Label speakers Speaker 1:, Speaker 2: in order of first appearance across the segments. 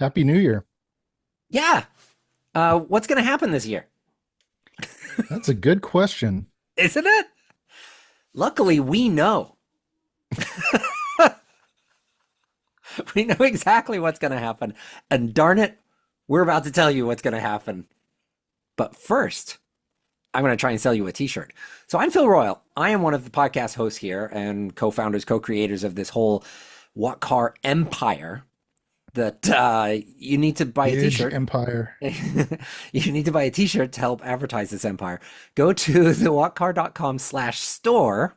Speaker 1: Happy New Year.
Speaker 2: Yeah. What's going to happen this year?
Speaker 1: That's a good question.
Speaker 2: Isn't it? Luckily, we know. We know exactly what's going to happen. And darn it, we're about to tell you what's going to happen. But first, I'm going to try and sell you a t-shirt. So I'm Phil Royle. I am one of the podcast hosts here and co-founders, co-creators of this whole What Car empire that you need to buy a
Speaker 1: Huge
Speaker 2: t-shirt.
Speaker 1: empire.
Speaker 2: You need to buy a t-shirt to help advertise this empire. Go to thewhatcar.com/store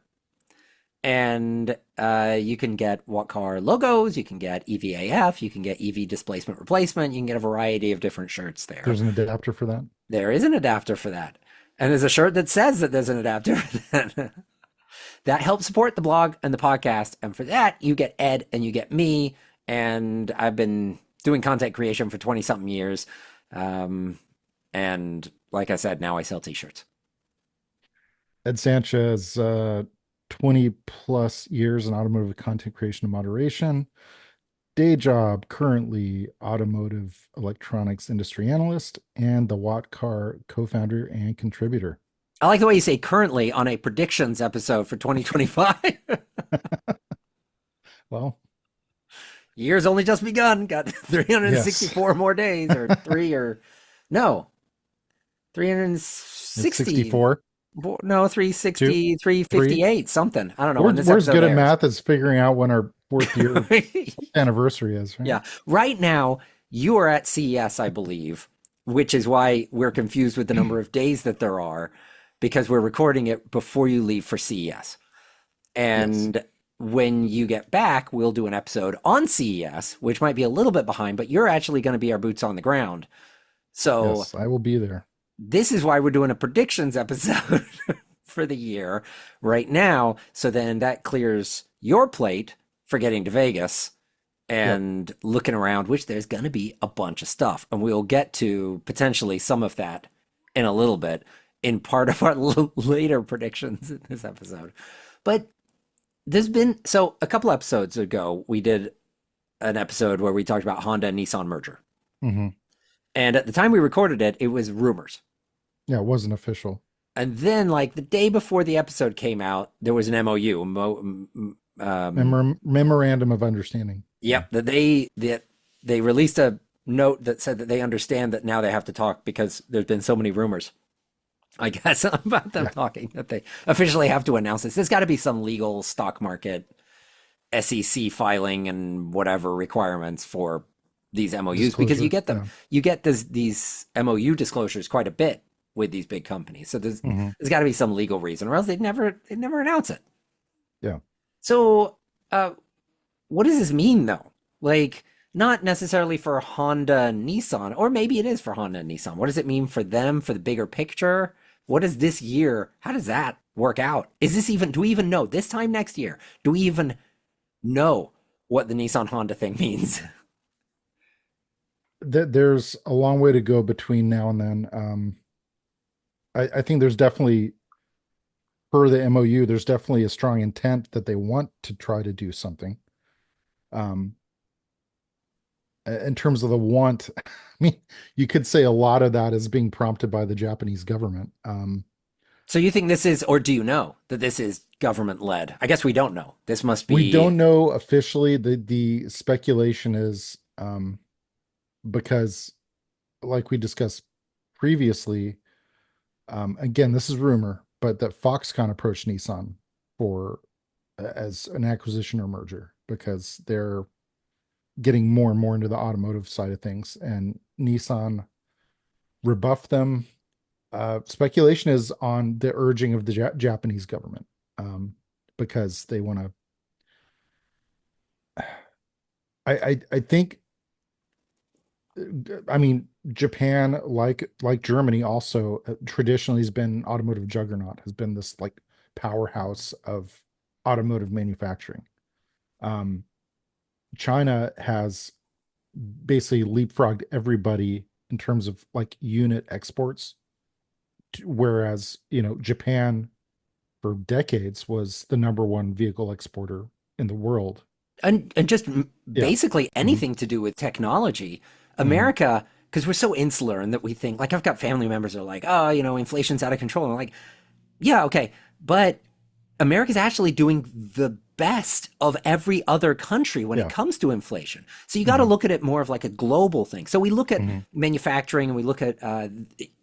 Speaker 2: and you can get What Car logos, you can get EVAF, you can get EV displacement replacement, you can get a variety of different shirts there.
Speaker 1: There's an adapter for that.
Speaker 2: There is an adapter for that. And there's a shirt that says that there's an adapter for that. That helps support the blog and the podcast. And for that, you get Ed and you get me. And I've been doing content creation for 20 something years. And like I said, now I sell t-shirts.
Speaker 1: Ed Sanchez, 20 plus years in automotive content creation and moderation. Day job, currently automotive electronics industry analyst and the Watt Car co-founder and contributor.
Speaker 2: I like the way you say currently on a predictions episode for 2025.
Speaker 1: Well,
Speaker 2: Year's only just begun. Got 364
Speaker 1: yes.
Speaker 2: more days or no,
Speaker 1: It's
Speaker 2: 360.
Speaker 1: 64.
Speaker 2: No, 360,
Speaker 1: Two,
Speaker 2: 358, something. I don't know
Speaker 1: We're,
Speaker 2: when this
Speaker 1: we're as
Speaker 2: episode
Speaker 1: good at
Speaker 2: airs.
Speaker 1: math as figuring out when our fourth year anniversary is, right?
Speaker 2: Yeah. Right now, you are at CES, I believe, which is why we're confused with the number of days that there are, because we're recording it before you leave for CES.
Speaker 1: Yes.
Speaker 2: And when you get back, we'll do an episode on CES, which might be a little bit behind, but you're actually going to be our boots on the ground. So
Speaker 1: Yes, I will be there.
Speaker 2: this is why we're doing a predictions episode for the year right now. So then that clears your plate for getting to Vegas
Speaker 1: Yep.
Speaker 2: and looking around, which there's going to be a bunch of stuff. And we'll get to potentially some of that in a little bit in part of our later predictions in this episode. But there's been, so a couple episodes ago, we did an episode where we talked about Honda and Nissan merger.
Speaker 1: Hmm.
Speaker 2: And at the time we recorded it, it was rumors.
Speaker 1: Yeah, it wasn't official.
Speaker 2: And then, like the day before the episode came out, there was an MOU.
Speaker 1: Memorandum of understanding.
Speaker 2: Yep, that they released a note that said that they understand that now they have to talk because there's been so many rumors, I guess, about them
Speaker 1: Yeah.
Speaker 2: talking that they officially have to announce this. There's got to be some legal stock market, SEC filing and whatever requirements for these MOUs because you
Speaker 1: Disclosure.
Speaker 2: get them,
Speaker 1: Yeah.
Speaker 2: you get these MOU disclosures quite a bit with these big companies. So
Speaker 1: Hmm.
Speaker 2: there's got to be some legal reason, or else they'd never announce it.
Speaker 1: Yeah.
Speaker 2: So, what does this mean though? Like, not necessarily for Honda and Nissan, or maybe it is for Honda and Nissan. What does it mean for them, for the bigger picture? What is this year? How does that work out? Is this even, do we even know this time next year? Do we even know what the Nissan Honda thing means?
Speaker 1: There's a long way to go between now and then. I think there's definitely, per the MOU, there's definitely a strong intent that they want to try to do something. Um, in terms of the want, I mean, you could say a lot of that is being prompted by the Japanese government.
Speaker 2: So you think this is, or do you know that this is government led? I guess we don't know. This must
Speaker 1: We
Speaker 2: be,
Speaker 1: don't know officially. The speculation is because, like we discussed previously, again, this is rumor, but that Foxconn approached Nissan for as an acquisition or merger because they're getting more and more into the automotive side of things, and Nissan rebuffed them. Speculation is on the urging of the Japanese government, because they want to. I think. I mean, Japan, like Germany, also traditionally has been automotive juggernaut, has been this like powerhouse of automotive manufacturing. Um, China has basically leapfrogged everybody in terms of like unit exports, whereas Japan for decades was the number one vehicle exporter in the world.
Speaker 2: and just
Speaker 1: Yeah.
Speaker 2: basically
Speaker 1: Hmm.
Speaker 2: anything to do with technology.
Speaker 1: Hmm.
Speaker 2: America, because we're so insular and that we think, like, I've got family members that are like, oh, inflation's out of control. And I'm like, yeah, okay, but America's actually doing the best of every other country when it
Speaker 1: Yeah.
Speaker 2: comes to inflation. So you got to
Speaker 1: Hmm.
Speaker 2: look at it more of like a global thing. So we look at
Speaker 1: Hmm.
Speaker 2: manufacturing and we look at,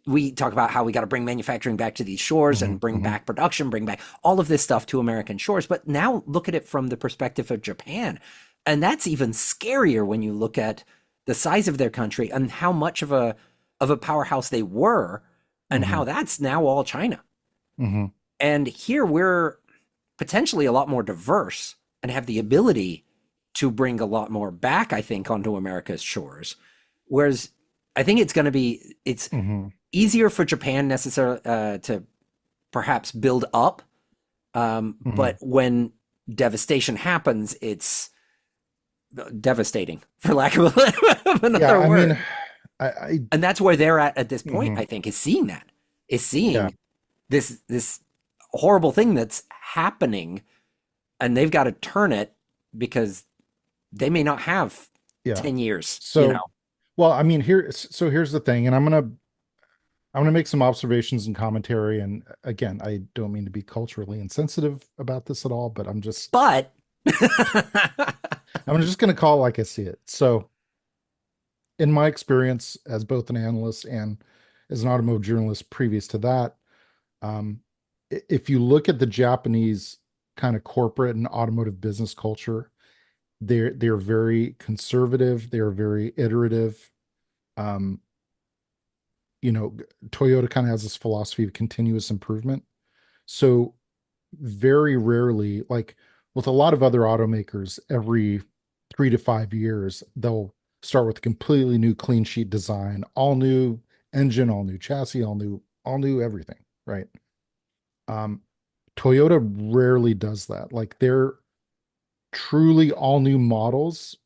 Speaker 2: we talk about how we got to bring manufacturing back to these shores
Speaker 1: Hmm.
Speaker 2: and bring
Speaker 1: Hmm.
Speaker 2: back production, bring back all of this stuff to American shores. But now look at it from the perspective of Japan. And that's even scarier when you look at the size of their country and how much of a powerhouse they were and
Speaker 1: Hmm.
Speaker 2: how that's now all China.
Speaker 1: Hmm.
Speaker 2: And here we're potentially a lot more diverse and have the ability to bring a lot more back, I think, onto America's shores. Whereas I think it's
Speaker 1: Hmm.
Speaker 2: easier for Japan necessarily to perhaps build up.
Speaker 1: Hmm.
Speaker 2: But when devastation happens, it's devastating, for lack of, of
Speaker 1: Yeah.
Speaker 2: another
Speaker 1: I mean,
Speaker 2: word.
Speaker 1: I
Speaker 2: And that's where they're at this point,
Speaker 1: mhm.
Speaker 2: I think, is seeing that, is
Speaker 1: Yeah.
Speaker 2: seeing this horrible thing that's happening, and they've got to turn it because they may not have
Speaker 1: Yeah.
Speaker 2: 10 years,
Speaker 1: So, well, I mean, so here's the thing, and I'm gonna make some observations and commentary. And again, I don't mean to be culturally insensitive about this at all, but
Speaker 2: But
Speaker 1: I'm just gonna call it like I see it. So, in my experience as both an analyst and as an automotive journalist previous to that, um, if you look at the Japanese kind of corporate and automotive business culture, they're very conservative, they're very iterative. Um, you know, Toyota kind of has this philosophy of continuous improvement. So very rarely, like with a lot of other automakers, every 3 to 5 years, they'll start with a completely new clean sheet design, all new engine, all new chassis, all new everything, right? Um, Toyota rarely does that. Like they're truly all new models,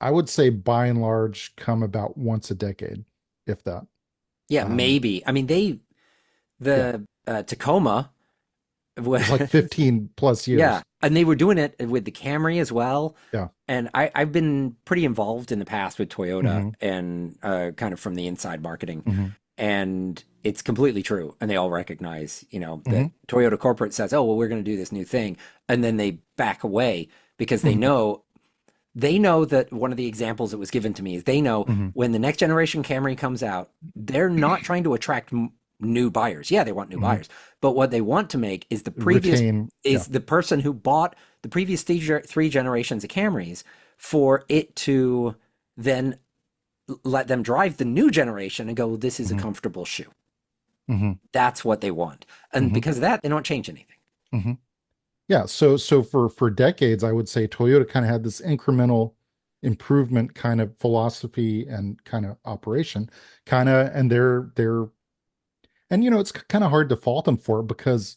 Speaker 1: I would say by and large come about once a decade, if that.
Speaker 2: yeah,
Speaker 1: Um,
Speaker 2: maybe. I mean,
Speaker 1: yeah,
Speaker 2: the Tacoma,
Speaker 1: it's like 15 plus
Speaker 2: yeah,
Speaker 1: years.
Speaker 2: and they were doing it with the Camry as well.
Speaker 1: Yeah.
Speaker 2: And I've been pretty involved in the past with Toyota
Speaker 1: Hmm.
Speaker 2: and kind of from the inside marketing.
Speaker 1: Hmm.
Speaker 2: And it's completely true. And they all recognize,
Speaker 1: Hmm.
Speaker 2: that Toyota corporate says, oh, well, we're going to do this new thing. And then they back away because
Speaker 1: Hmm.
Speaker 2: they know that one of the examples that was given to me is they know
Speaker 1: Hmm.
Speaker 2: when the next generation Camry comes out, they're not trying to attract new buyers. Yeah, they want new
Speaker 1: Hmm.
Speaker 2: buyers, but what they want to make is
Speaker 1: Retain. Yeah.
Speaker 2: the person who bought the previous three generations of Camrys for it to then let them drive the new generation and go, this is a
Speaker 1: Hmm.
Speaker 2: comfortable shoe.
Speaker 1: Hmm.
Speaker 2: That's what they want. And
Speaker 1: Hmm.
Speaker 2: because of that, they don't change anything.
Speaker 1: Hmm. Yeah. So for decades, I would say Toyota kind of had this incremental improvement kind of philosophy and kind of operation, kind of, and they're and it's kind of hard to fault them for it because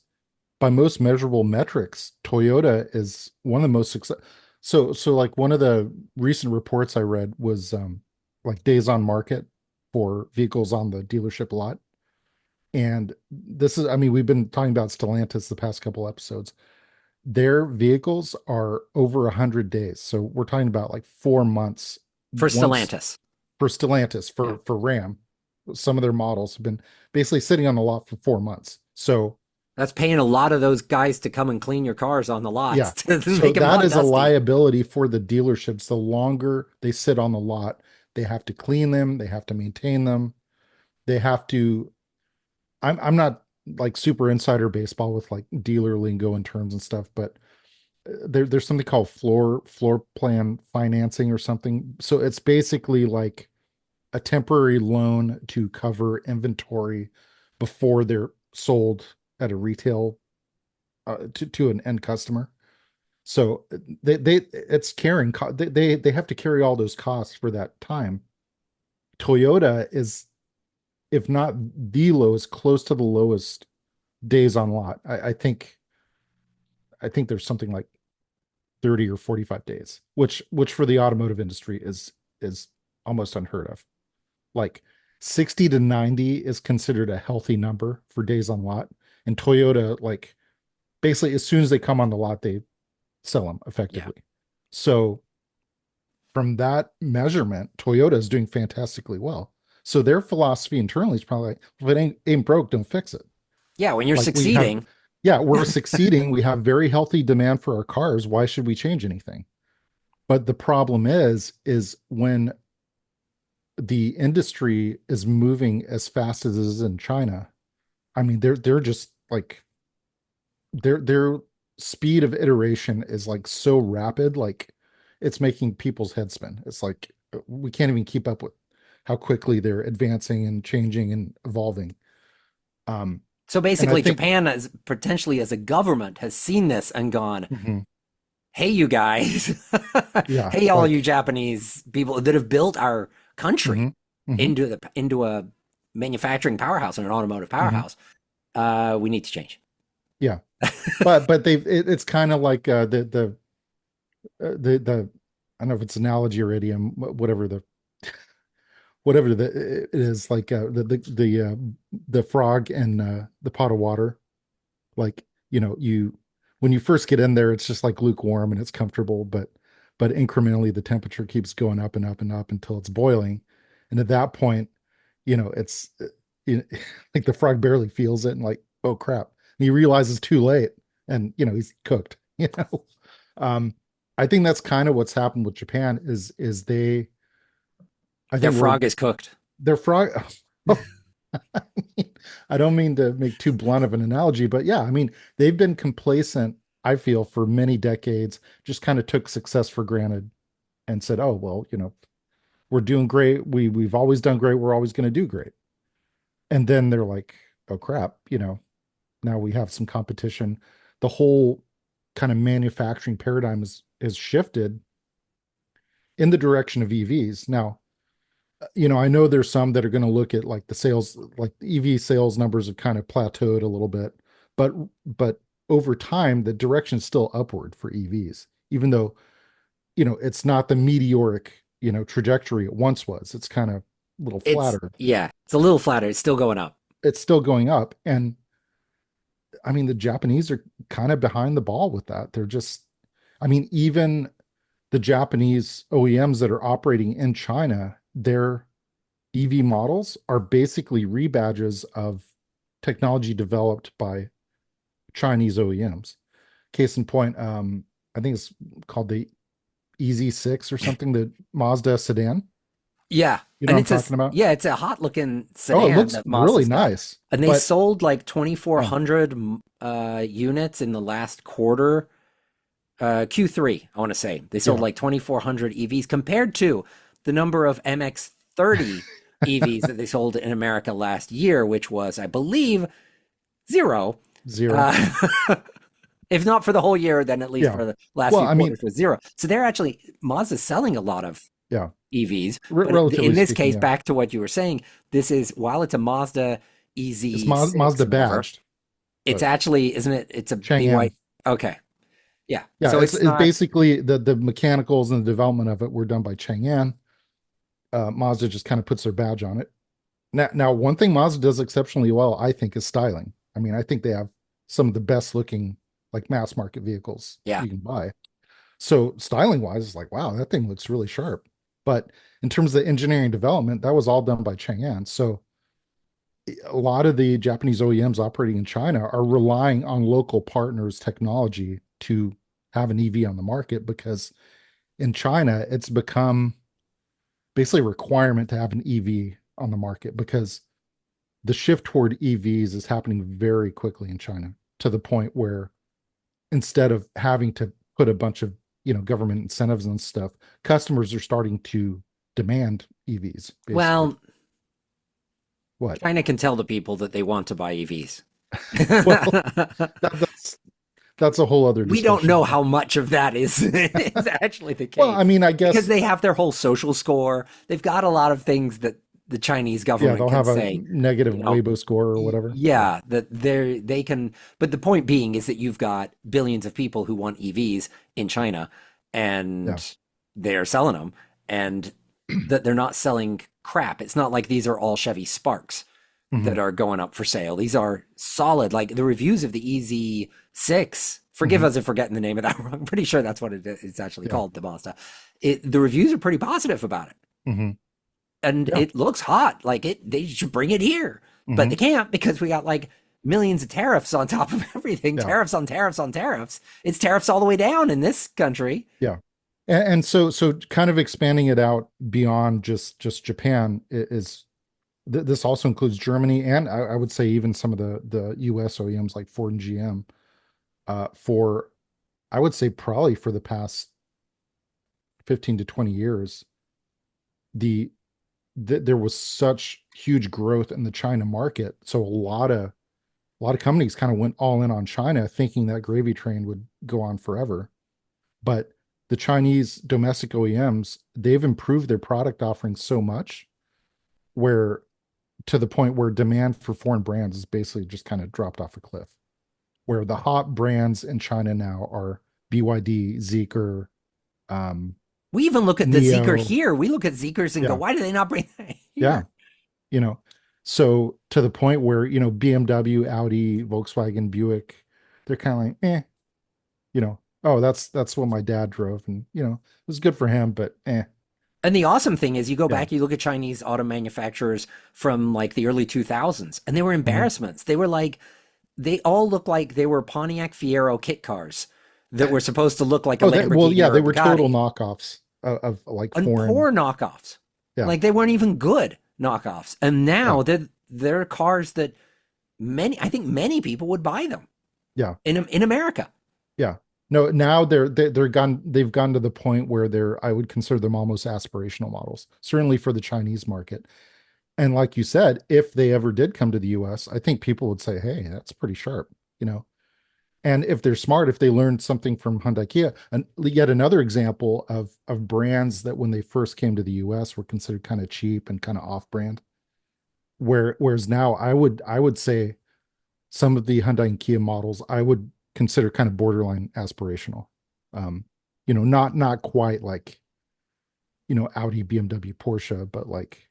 Speaker 1: by most measurable metrics, Toyota is one of the most success. So like one of the recent reports I read was like days on market for vehicles on the dealership lot. And this is, I mean, we've been talking about Stellantis the past couple episodes. Their vehicles are over 100 days. So we're talking about like 4 months
Speaker 2: For
Speaker 1: once
Speaker 2: Stellantis.
Speaker 1: for Stellantis,
Speaker 2: Yeah.
Speaker 1: for Ram. Some of their models have been basically sitting on the lot for 4 months. So
Speaker 2: That's paying a lot of those guys to come and clean your cars on the lots
Speaker 1: yeah.
Speaker 2: to
Speaker 1: So
Speaker 2: make them
Speaker 1: that
Speaker 2: not
Speaker 1: is a
Speaker 2: dusty.
Speaker 1: liability for the dealerships. The longer they sit on the lot, they have to clean them, they have to maintain them, they have to. I'm not like super insider baseball with like dealer lingo and terms and stuff, but there's something called floor plan financing or something. So it's basically like a temporary loan to cover inventory before they're sold at a retail to an end customer. So they it's carrying they have to carry all those costs for that time. Toyota is, if not the lowest, close to the lowest days on lot. I think there's something like 30 or 45 days, which for the automotive industry is almost unheard of. Like 60 to 90 is considered a healthy number for days on lot. And Toyota, like basically as soon as they come on the lot, they sell them
Speaker 2: Yeah.
Speaker 1: effectively. So from that measurement, Toyota is doing fantastically well. So their philosophy internally is probably like, if it ain't broke, don't fix it.
Speaker 2: Yeah, when you're
Speaker 1: Like we have,
Speaker 2: succeeding,
Speaker 1: yeah, we're succeeding. We have very healthy demand for our cars. Why should we change anything? But the problem is when the industry is moving as fast as it is in China. I mean, they're just like their speed of iteration is like so rapid, like it's making people's head spin. It's like we can't even keep up with how quickly they're advancing and changing and evolving. Um,
Speaker 2: so
Speaker 1: and I
Speaker 2: basically
Speaker 1: think,
Speaker 2: Japan as potentially as a government has seen this and gone,
Speaker 1: mhm,
Speaker 2: hey, you guys,
Speaker 1: yeah,
Speaker 2: hey, all you
Speaker 1: like,
Speaker 2: Japanese people that have built our country
Speaker 1: mhm, mhm,
Speaker 2: into a manufacturing powerhouse and an automotive
Speaker 1: mhm,
Speaker 2: powerhouse. We need to change.
Speaker 1: yeah, but it's kind of like the I don't know if it's analogy or idiom, whatever it is, like the frog and the pot of water. Like, you when you first get in there, it's just like lukewarm and it's comfortable, but incrementally the temperature keeps going up and up and up until it's boiling. And at that point, it's like the frog barely feels it and like, oh crap. And he realizes too late and he's cooked, Um, I think that's kind of what's happened with Japan is I
Speaker 2: Their
Speaker 1: think we're
Speaker 2: frog is cooked.
Speaker 1: they're frog. I don't mean to make too blunt of an analogy, but yeah, I mean, they've been complacent, I feel, for many decades, just kind of took success for granted and said, oh, well, we're doing great. We've always done great. We're always going to do great. And then they're like, oh crap, now we have some competition. The whole kind of manufacturing paradigm has shifted in the direction of EVs. Now, I know there's some that are going to look at like the sales, like the EV sales numbers have kind of plateaued a little bit, but but over time the direction is still upward for EVs, even though it's not the meteoric trajectory it once was. It's kind of a little
Speaker 2: It's
Speaker 1: flatter.
Speaker 2: yeah, it's a little flatter. It's still going up.
Speaker 1: It's still going up, and I mean the Japanese are kind of behind the ball with that. They're just, I mean, even the Japanese OEMs that are operating in China, their EV models are basically rebadges of technology developed by Chinese OEMs. Case in point, I think it's called the EZ6 or something, the Mazda sedan.
Speaker 2: Yeah,
Speaker 1: You know
Speaker 2: and
Speaker 1: what I'm talking about?
Speaker 2: it's a hot looking
Speaker 1: Oh, it
Speaker 2: sedan
Speaker 1: looks
Speaker 2: that
Speaker 1: really
Speaker 2: Mazda's got,
Speaker 1: nice,
Speaker 2: and they
Speaker 1: but
Speaker 2: sold like
Speaker 1: yeah,
Speaker 2: 2,400 units in the last quarter. Q3, I want to say they sold
Speaker 1: yeah,
Speaker 2: like 2,400 EVs compared to the number of MX-30 EVs that they sold in America last year, which was, I believe, zero.
Speaker 1: zero.
Speaker 2: Uh, if not for the whole year, then at least
Speaker 1: Yeah.
Speaker 2: for the last
Speaker 1: Well,
Speaker 2: few
Speaker 1: I mean,
Speaker 2: quarters was zero. So they're actually Mazda's selling a lot of
Speaker 1: yeah,
Speaker 2: EVs, but in
Speaker 1: relatively
Speaker 2: this
Speaker 1: speaking,
Speaker 2: case,
Speaker 1: yeah.
Speaker 2: back to what you were saying, this is while it's a Mazda
Speaker 1: It's
Speaker 2: EZ6,
Speaker 1: Mazda
Speaker 2: whatever,
Speaker 1: badged,
Speaker 2: it's
Speaker 1: but
Speaker 2: actually, isn't it? It's a
Speaker 1: Chang'an.
Speaker 2: BY. Okay, yeah.
Speaker 1: Yeah,
Speaker 2: So it's
Speaker 1: it's
Speaker 2: not.
Speaker 1: basically the mechanicals and the development of it were done by Chang'an. Mazda just kind of puts their badge on it. Now, one thing Mazda does exceptionally well, I think, is styling. I mean, I think they have some of the best looking like mass market vehicles
Speaker 2: Yeah.
Speaker 1: you can buy. So styling wise, it's like, wow, that thing looks really sharp. But in terms of the engineering development, that was all done by Chang'an. So a lot of the Japanese OEMs operating in China are relying on local partners' technology to have an EV on the market because in China, it's become basically a requirement to have an EV on the market because the shift toward EVs is happening very quickly in China to the point where instead of having to put a bunch of government incentives and stuff, customers are starting to demand EVs basically.
Speaker 2: Well,
Speaker 1: What?
Speaker 2: China can tell the people that they want to buy EVs.
Speaker 1: Well, that, that's a whole other
Speaker 2: We don't know
Speaker 1: discussion.
Speaker 2: how much of that is is actually the
Speaker 1: Well, I
Speaker 2: case
Speaker 1: mean, I
Speaker 2: because
Speaker 1: guess
Speaker 2: they have their whole social score. They've got a lot of things that the Chinese
Speaker 1: yeah,
Speaker 2: government
Speaker 1: they'll
Speaker 2: can
Speaker 1: have a
Speaker 2: say,
Speaker 1: negative
Speaker 2: you know,
Speaker 1: Weibo score or whatever. Yeah,
Speaker 2: yeah, that they can. But the point being is that you've got billions of people who want EVs in China,
Speaker 1: yeah,
Speaker 2: and they're selling them, and that they're not selling crap. It's not like these are all Chevy Sparks
Speaker 1: hmm
Speaker 2: that are going up for sale. These are solid. Like the reviews of the EZ6 Forgive
Speaker 1: Hmm.
Speaker 2: us if we're getting the name of that wrong. I'm pretty sure that's what it's actually
Speaker 1: Yeah.
Speaker 2: called, the Mazda. The reviews are pretty positive about it,
Speaker 1: Hmm.
Speaker 2: and
Speaker 1: Yeah.
Speaker 2: it looks hot. Like they should bring it here, but
Speaker 1: Hmm.
Speaker 2: they can't because we got like millions of tariffs on top of everything.
Speaker 1: Yeah.
Speaker 2: Tariffs on tariffs on tariffs. It's tariffs all the way down in this country.
Speaker 1: Yeah. And so kind of expanding it out beyond just Japan is this also includes Germany, and I would say even some of the US OEMs like Ford and GM, for I would say probably for the past 15 to 20 years, the, there was such huge growth in the China market. So a lot of companies kind of went all in on China thinking that gravy train would go on forever. But the Chinese domestic OEMs, they've improved their product offering so much where to the point where demand for foreign brands is basically just kind of dropped off a cliff. Where the hot brands in China now are BYD, Zeekr, um,
Speaker 2: We even look at the Zeekr
Speaker 1: Neo.
Speaker 2: here. We look at Zeekrs and go,
Speaker 1: Yeah,
Speaker 2: why do they not bring that
Speaker 1: yeah,
Speaker 2: here?
Speaker 1: you know. So to the point where, BMW, Audi, Volkswagen, Buick, they're kind of like, oh, that's what my dad drove, and it was good for him, but
Speaker 2: And the awesome thing is, you go
Speaker 1: yeah.
Speaker 2: back, you look at Chinese auto manufacturers from like the early 2000s, and they were
Speaker 1: Mhm.
Speaker 2: embarrassments. They were like, they all looked like they were Pontiac Fiero kit cars that were supposed to look like a
Speaker 1: Oh, well,
Speaker 2: Lamborghini
Speaker 1: yeah,
Speaker 2: or
Speaker 1: they
Speaker 2: a
Speaker 1: were total
Speaker 2: Bugatti,
Speaker 1: knockoffs of like
Speaker 2: and
Speaker 1: foreign.
Speaker 2: poor knockoffs.
Speaker 1: Yeah,
Speaker 2: Like they weren't even good knockoffs. And
Speaker 1: yeah,
Speaker 2: now they're cars that I think many people would buy them
Speaker 1: yeah,
Speaker 2: in America.
Speaker 1: yeah. No, now they've gone to the point where I would consider them almost aspirational models, certainly for the Chinese market. And like you said, if they ever did come to the US, I think people would say, hey, that's pretty sharp, you know. And if they're smart, if they learned something from Hyundai Kia, and yet another example of brands that when they first came to the US were considered kind of cheap and kind of off-brand, whereas now I would say some of the Hyundai and Kia models I would consider kind of borderline aspirational. Um, not quite like, Audi, BMW, Porsche, but like,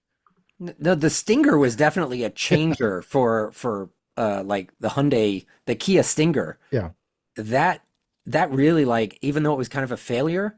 Speaker 2: The Stinger was definitely a changer for like the Hyundai, the Kia Stinger.
Speaker 1: yeah.
Speaker 2: That that really, like, even though it was kind of a failure,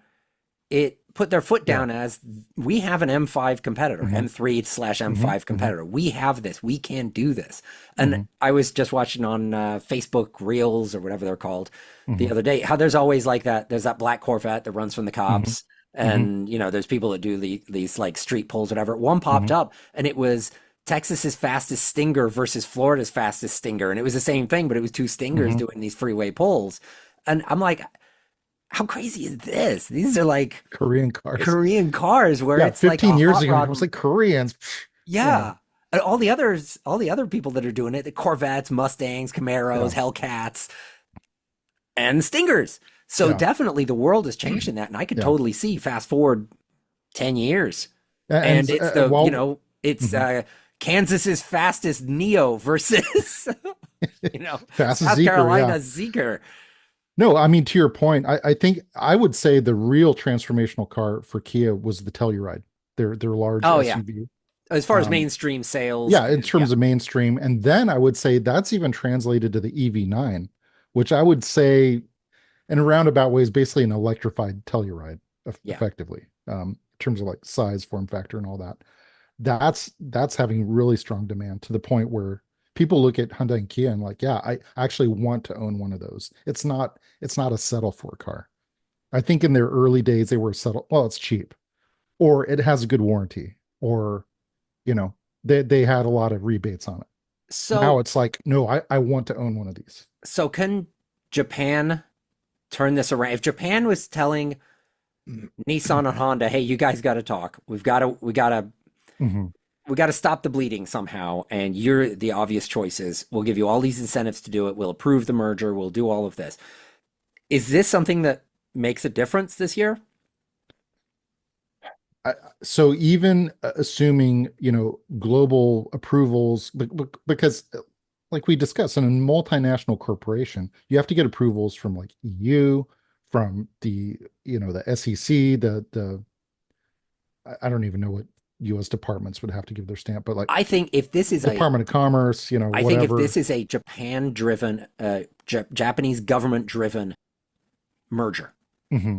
Speaker 2: it put their foot
Speaker 1: Yeah.
Speaker 2: down as we have an M5 competitor,
Speaker 1: Hmm.
Speaker 2: M3 slash
Speaker 1: Hmm.
Speaker 2: M5
Speaker 1: Hmm.
Speaker 2: competitor. We have this. We can do this. And
Speaker 1: Hmm.
Speaker 2: I was just watching on Facebook Reels or whatever they're called the
Speaker 1: Hmm.
Speaker 2: other day, how there's always like that. There's that black Corvette that runs from the
Speaker 1: Hmm.
Speaker 2: cops.
Speaker 1: Hmm.
Speaker 2: And, there's people that do these like street pulls, whatever. One popped
Speaker 1: Hmm.
Speaker 2: up and it was Texas's fastest Stinger versus Florida's fastest Stinger. And it was the same thing, but it was two Stingers
Speaker 1: Hmm.
Speaker 2: doing these freeway pulls. And I'm like, how crazy is this? These are like
Speaker 1: Korean cars.
Speaker 2: Korean cars where
Speaker 1: Yeah,
Speaker 2: it's like a
Speaker 1: 15 years
Speaker 2: hot
Speaker 1: ago, I was
Speaker 2: rod.
Speaker 1: like, Koreans.
Speaker 2: Yeah. And all the other people that are doing it, the Corvettes, Mustangs, Camaros,
Speaker 1: Yeah,
Speaker 2: Hellcats, and Stingers. So
Speaker 1: yeah,
Speaker 2: definitely the world has changed in that. And I could
Speaker 1: yeah.
Speaker 2: totally see fast forward 10 years.
Speaker 1: And
Speaker 2: And it's it's
Speaker 1: mhm.
Speaker 2: Kansas's fastest Neo versus,
Speaker 1: Fastest
Speaker 2: South
Speaker 1: Zeekr, yeah.
Speaker 2: Carolina's Zeekr.
Speaker 1: No, I mean, to your point, I think I would say the real transformational car for Kia was the Telluride, their large
Speaker 2: Oh, yeah.
Speaker 1: SUV.
Speaker 2: As far as
Speaker 1: Um,
Speaker 2: mainstream sales,
Speaker 1: yeah, in
Speaker 2: yeah,
Speaker 1: terms of mainstream. And then I would say that's even translated to the EV9, which I would say in a roundabout way is basically an electrified Telluride,
Speaker 2: yeah.
Speaker 1: effectively, in terms of like size, form factor, and all that. That's having really strong demand to the point where people look at Hyundai and Kia and like, yeah, I actually want to own one of those. It's not a settle for car. I think in their early days they were settle. Well, it's cheap, or it has a good warranty, or they had a lot of rebates on it. Now
Speaker 2: So
Speaker 1: it's like, no, I want to own one of these.
Speaker 2: So can Japan turn this around? If Japan was telling Nissan and Honda, "Hey, you guys got to talk.
Speaker 1: Hmm.
Speaker 2: We got to stop the bleeding somehow, and you're the obvious choices. We'll give you all these incentives to do it. We'll approve the merger. We'll do all of this." Is this something that makes a difference this year?
Speaker 1: I, so even assuming global approvals, because like we discussed, in a multinational corporation, you have to get approvals from like EU, from the SEC, the I don't even know U.S. departments would have to give their stamp, but like
Speaker 2: I think if this is a
Speaker 1: Department of Commerce,
Speaker 2: I think if
Speaker 1: whatever.
Speaker 2: this is a Japan driven, Japanese government driven merger,
Speaker 1: Hmm.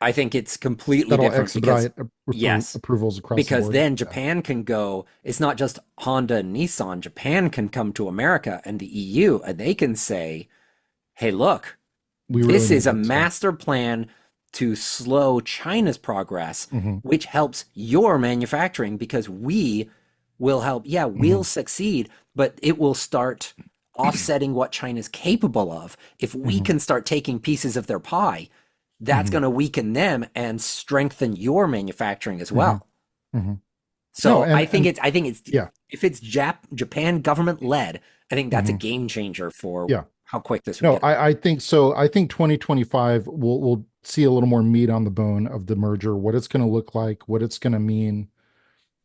Speaker 2: I think it's completely
Speaker 1: That'll
Speaker 2: different because,
Speaker 1: expedite
Speaker 2: yes,
Speaker 1: approvals across the
Speaker 2: because
Speaker 1: board.
Speaker 2: then
Speaker 1: Yeah,
Speaker 2: Japan can go, it's not just Honda and Nissan. Japan can come to America and the EU and they can say, hey, look,
Speaker 1: we really
Speaker 2: this
Speaker 1: need
Speaker 2: is a
Speaker 1: this. Yeah.
Speaker 2: master plan to slow China's progress,
Speaker 1: Hmm.
Speaker 2: which helps your manufacturing because we will help. Yeah, we'll
Speaker 1: Hmm.
Speaker 2: succeed, but it will start offsetting what China's capable of. If we
Speaker 1: Hmm.
Speaker 2: can start taking pieces of their pie, that's
Speaker 1: Hmm.
Speaker 2: going to weaken them and strengthen your manufacturing as
Speaker 1: Hmm.
Speaker 2: well.
Speaker 1: Hmm. No,
Speaker 2: So I think it's
Speaker 1: yeah,
Speaker 2: if it's Japan government led, I think that's a
Speaker 1: hmm,
Speaker 2: game changer for
Speaker 1: yeah.
Speaker 2: how quick this would
Speaker 1: No,
Speaker 2: get.
Speaker 1: I think so. I think 2025 we'll see a little more meat on the bone of the merger, what it's going to look like, what it's going to mean.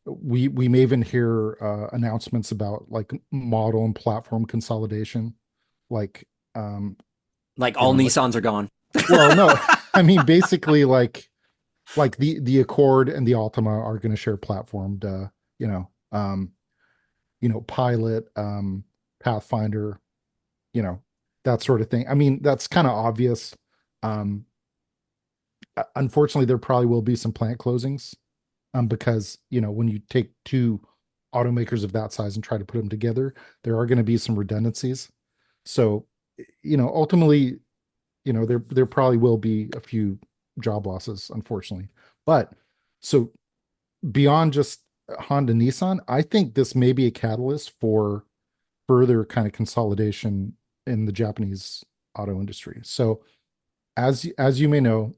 Speaker 1: We may even hear announcements about like model and platform consolidation, like
Speaker 2: Like all
Speaker 1: like
Speaker 2: Nissans are gone.
Speaker 1: well, no, I mean basically like the Accord and the Altima are going to share platform to, you know, um, Pilot, Pathfinder, you know, that sort of thing. I mean, that's kind of obvious. Um, Unfortunately, there probably will be some plant closings, because when you take two automakers of that size and try to put them together, there are going to be some redundancies. So, ultimately, there probably will be a few job losses, unfortunately. But so beyond just Honda Nissan, I think this may be a catalyst for further kind of consolidation in the Japanese auto industry. So as you may know,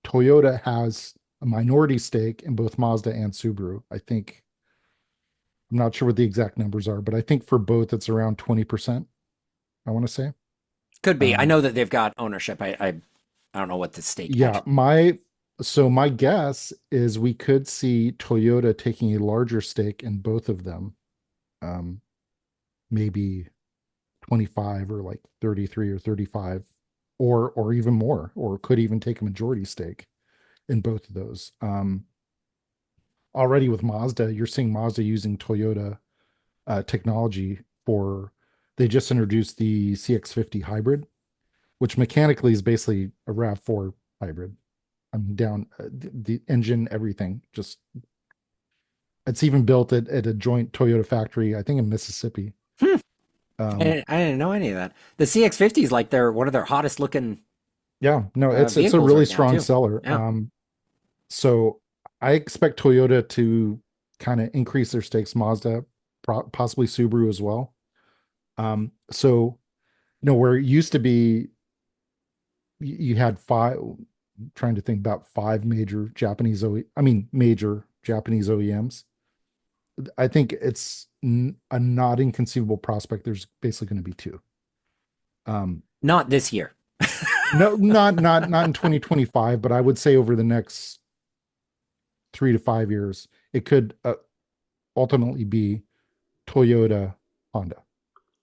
Speaker 1: Toyota has a minority stake in both Mazda and Subaru. I think I'm not sure what the exact numbers are, but I think for both it's around 20%, I want to say.
Speaker 2: Could be. I
Speaker 1: Um,
Speaker 2: know that they've got ownership. I don't know what the stake
Speaker 1: yeah,
Speaker 2: actually.
Speaker 1: my guess is we could see Toyota taking a larger stake in both of them. Um, Maybe 25 or like 33 or 35, or even more, or could even take a majority stake in both of those. Already with Mazda, you're seeing Mazda using Toyota technology for, they just introduced the CX-50 hybrid, which mechanically is basically a RAV4 hybrid. I mean, down the engine, everything. Just it's even built at a joint Toyota factory, I think in Mississippi.
Speaker 2: Hmm.
Speaker 1: Um,
Speaker 2: I didn't know any of that. The CX-50 is like one of their hottest looking
Speaker 1: yeah, no, it's a
Speaker 2: vehicles
Speaker 1: really
Speaker 2: right now
Speaker 1: strong
Speaker 2: too.
Speaker 1: seller.
Speaker 2: Yeah.
Speaker 1: So I expect Toyota to kind of increase their stakes, Mazda, possibly Subaru as well. So where it used to be, you had five, trying to think about five major Japanese I mean major Japanese OEMs. I think it's a not inconceivable prospect. There's basically going to be two. Um,
Speaker 2: Not this year.
Speaker 1: no, not in 2025, but I would say over the next 3 to 5 years, it could ultimately be Toyota, Honda,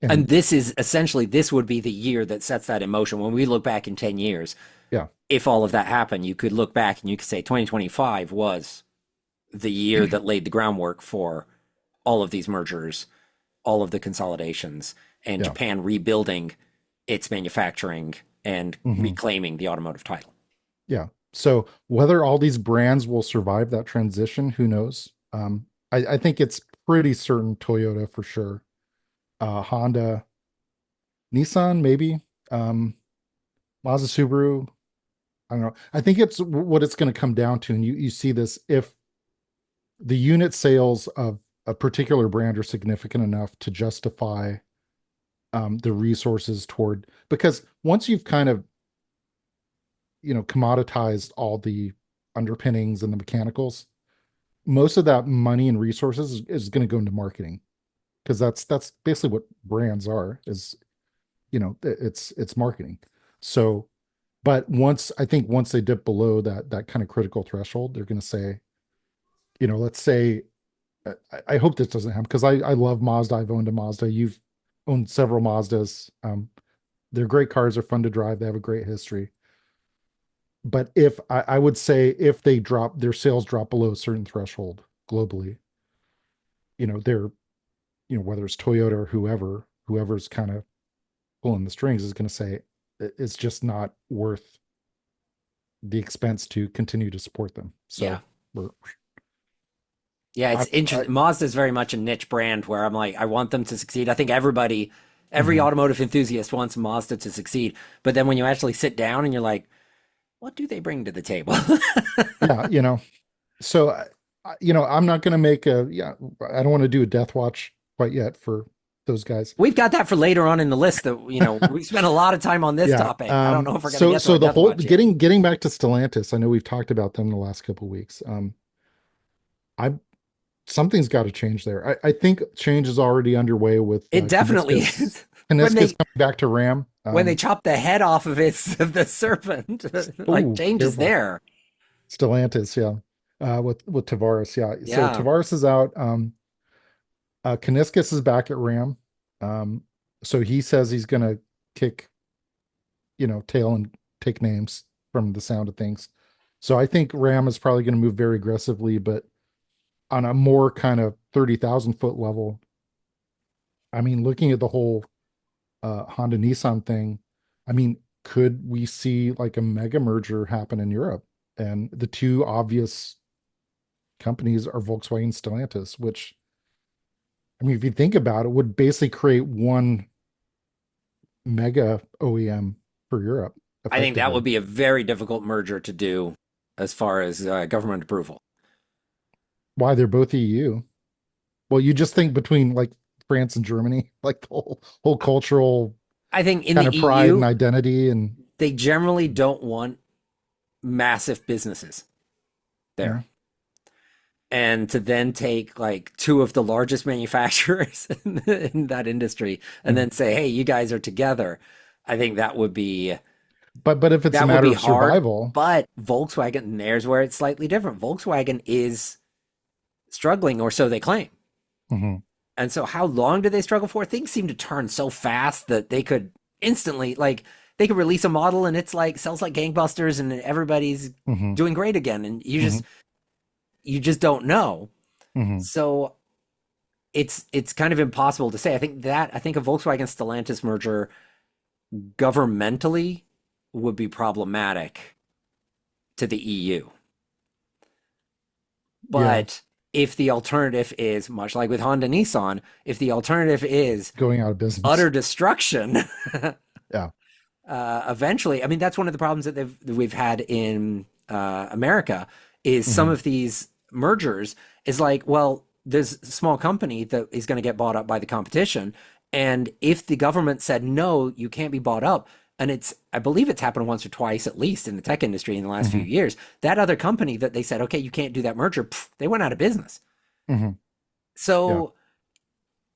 Speaker 2: And
Speaker 1: and
Speaker 2: this is essentially this would be the year that sets that in motion. When we look back in 10 years,
Speaker 1: yeah,
Speaker 2: if all of that happened, you could look back and you could say 2025 was the year that laid the groundwork for all of these mergers, all of the consolidations, and
Speaker 1: yeah,
Speaker 2: Japan rebuilding its manufacturing and
Speaker 1: hmm,
Speaker 2: reclaiming the automotive title.
Speaker 1: yeah. So whether all these brands will survive that transition, who knows? I think it's pretty certain Toyota for sure. Honda, Nissan, maybe. Um, Mazda, Subaru. I don't know. I think it's what it's going to come down to, and you see this if the unit sales of a particular brand are significant enough to justify the resources toward, because once you've kind of commoditized all the underpinnings and the mechanicals, most of that money and resources is going to go into marketing, because that's basically what brands are, is it's marketing. So but once they dip below that kind of critical threshold, they're going to say, let's say, I hope this doesn't happen, because I love Mazda. I've owned a Mazda. You've owned several Mazdas. They're great cars. They're fun to drive. They have a great history. But if I would say if they drop their sales drop below a certain threshold, globally, they're, whether it's Toyota or whoever's kind of pulling the strings is going to say it's just not worth the expense to continue to support them.
Speaker 2: Yeah.
Speaker 1: So we're,
Speaker 2: Yeah, it's
Speaker 1: I
Speaker 2: interesting. Mazda is very much a niche brand where I'm like, I want them to succeed. I think every
Speaker 1: mhm.
Speaker 2: automotive enthusiast wants Mazda to succeed. But then when you actually sit down and you're like, what do they bring to the table?
Speaker 1: Yeah, so I'm not going to make I don't want to do a death watch quite yet for those guys.
Speaker 2: We've got that for later on in the list that, we spent a lot of time on this
Speaker 1: Yeah.
Speaker 2: topic. I don't know if we're going to
Speaker 1: So
Speaker 2: get to a
Speaker 1: the
Speaker 2: death
Speaker 1: whole
Speaker 2: watch yet.
Speaker 1: getting back to Stellantis, I know we've talked about them in the last couple of weeks. I Something's got to change there. I think change is already underway with
Speaker 2: It definitely
Speaker 1: Kaniskas.
Speaker 2: is. When
Speaker 1: Kaniskas
Speaker 2: they
Speaker 1: coming back to Ram.
Speaker 2: when they chop the head off of the serpent, like
Speaker 1: Oh,
Speaker 2: change is
Speaker 1: careful.
Speaker 2: there.
Speaker 1: Stellantis, yeah. With Tavares, yeah. So
Speaker 2: Yeah.
Speaker 1: Tavares is out. Kaniskas is back at Ram. Um, so he says he's gonna kick, tail and take names from the sound of things. So I think Ram is probably going to move very aggressively, but on a more kind of 30,000 foot level. I mean, looking at the whole Honda Nissan thing, I mean, could we see like a mega merger happen in Europe? And the two obvious companies are Volkswagen and Stellantis, which, I mean, if you think about it, would basically create one mega OEM for Europe
Speaker 2: I think that would
Speaker 1: effectively.
Speaker 2: be a very difficult merger to do as far as government approval.
Speaker 1: Why they're both EU? Well, you just think between like France and Germany, like the whole cultural
Speaker 2: I think in
Speaker 1: kind
Speaker 2: the
Speaker 1: of pride and
Speaker 2: EU,
Speaker 1: identity and
Speaker 2: they generally don't want massive businesses
Speaker 1: yeah.
Speaker 2: there. And to then take like two of the largest manufacturers in that industry and
Speaker 1: Mhm.
Speaker 2: then say, hey, you guys are together. I think
Speaker 1: But if it's a
Speaker 2: that would
Speaker 1: matter
Speaker 2: be
Speaker 1: of
Speaker 2: hard.
Speaker 1: survival,
Speaker 2: But Volkswagen, and there's where it's slightly different. Volkswagen is struggling, or so they claim.
Speaker 1: mhm,
Speaker 2: And so, how long do they struggle for? Things seem to turn so fast that they could instantly, like, they could release a model and it's like sells like gangbusters and everybody's
Speaker 1: mhm,
Speaker 2: doing great again. And
Speaker 1: mhm,
Speaker 2: you just don't know.
Speaker 1: mhm.
Speaker 2: So it's kind of impossible to say. I think a Volkswagen Stellantis merger governmentally would be problematic to the EU.
Speaker 1: Yeah,
Speaker 2: But if the alternative is much like with Honda Nissan, if the alternative is
Speaker 1: going out of business.
Speaker 2: utter destruction,
Speaker 1: Yeah.
Speaker 2: eventually, I mean, that's one of the problems that we've had in America is some
Speaker 1: Mhm,
Speaker 2: of these mergers is like, well, there's a small company that is going to get bought up by the competition. And if the government said, no, you can't be bought up, and I believe it's happened once or twice at least in the tech industry in the last few
Speaker 1: mhm,
Speaker 2: years, that other company that they said, okay, you can't do that merger, they went out of business.
Speaker 1: mhm. Yeah,
Speaker 2: So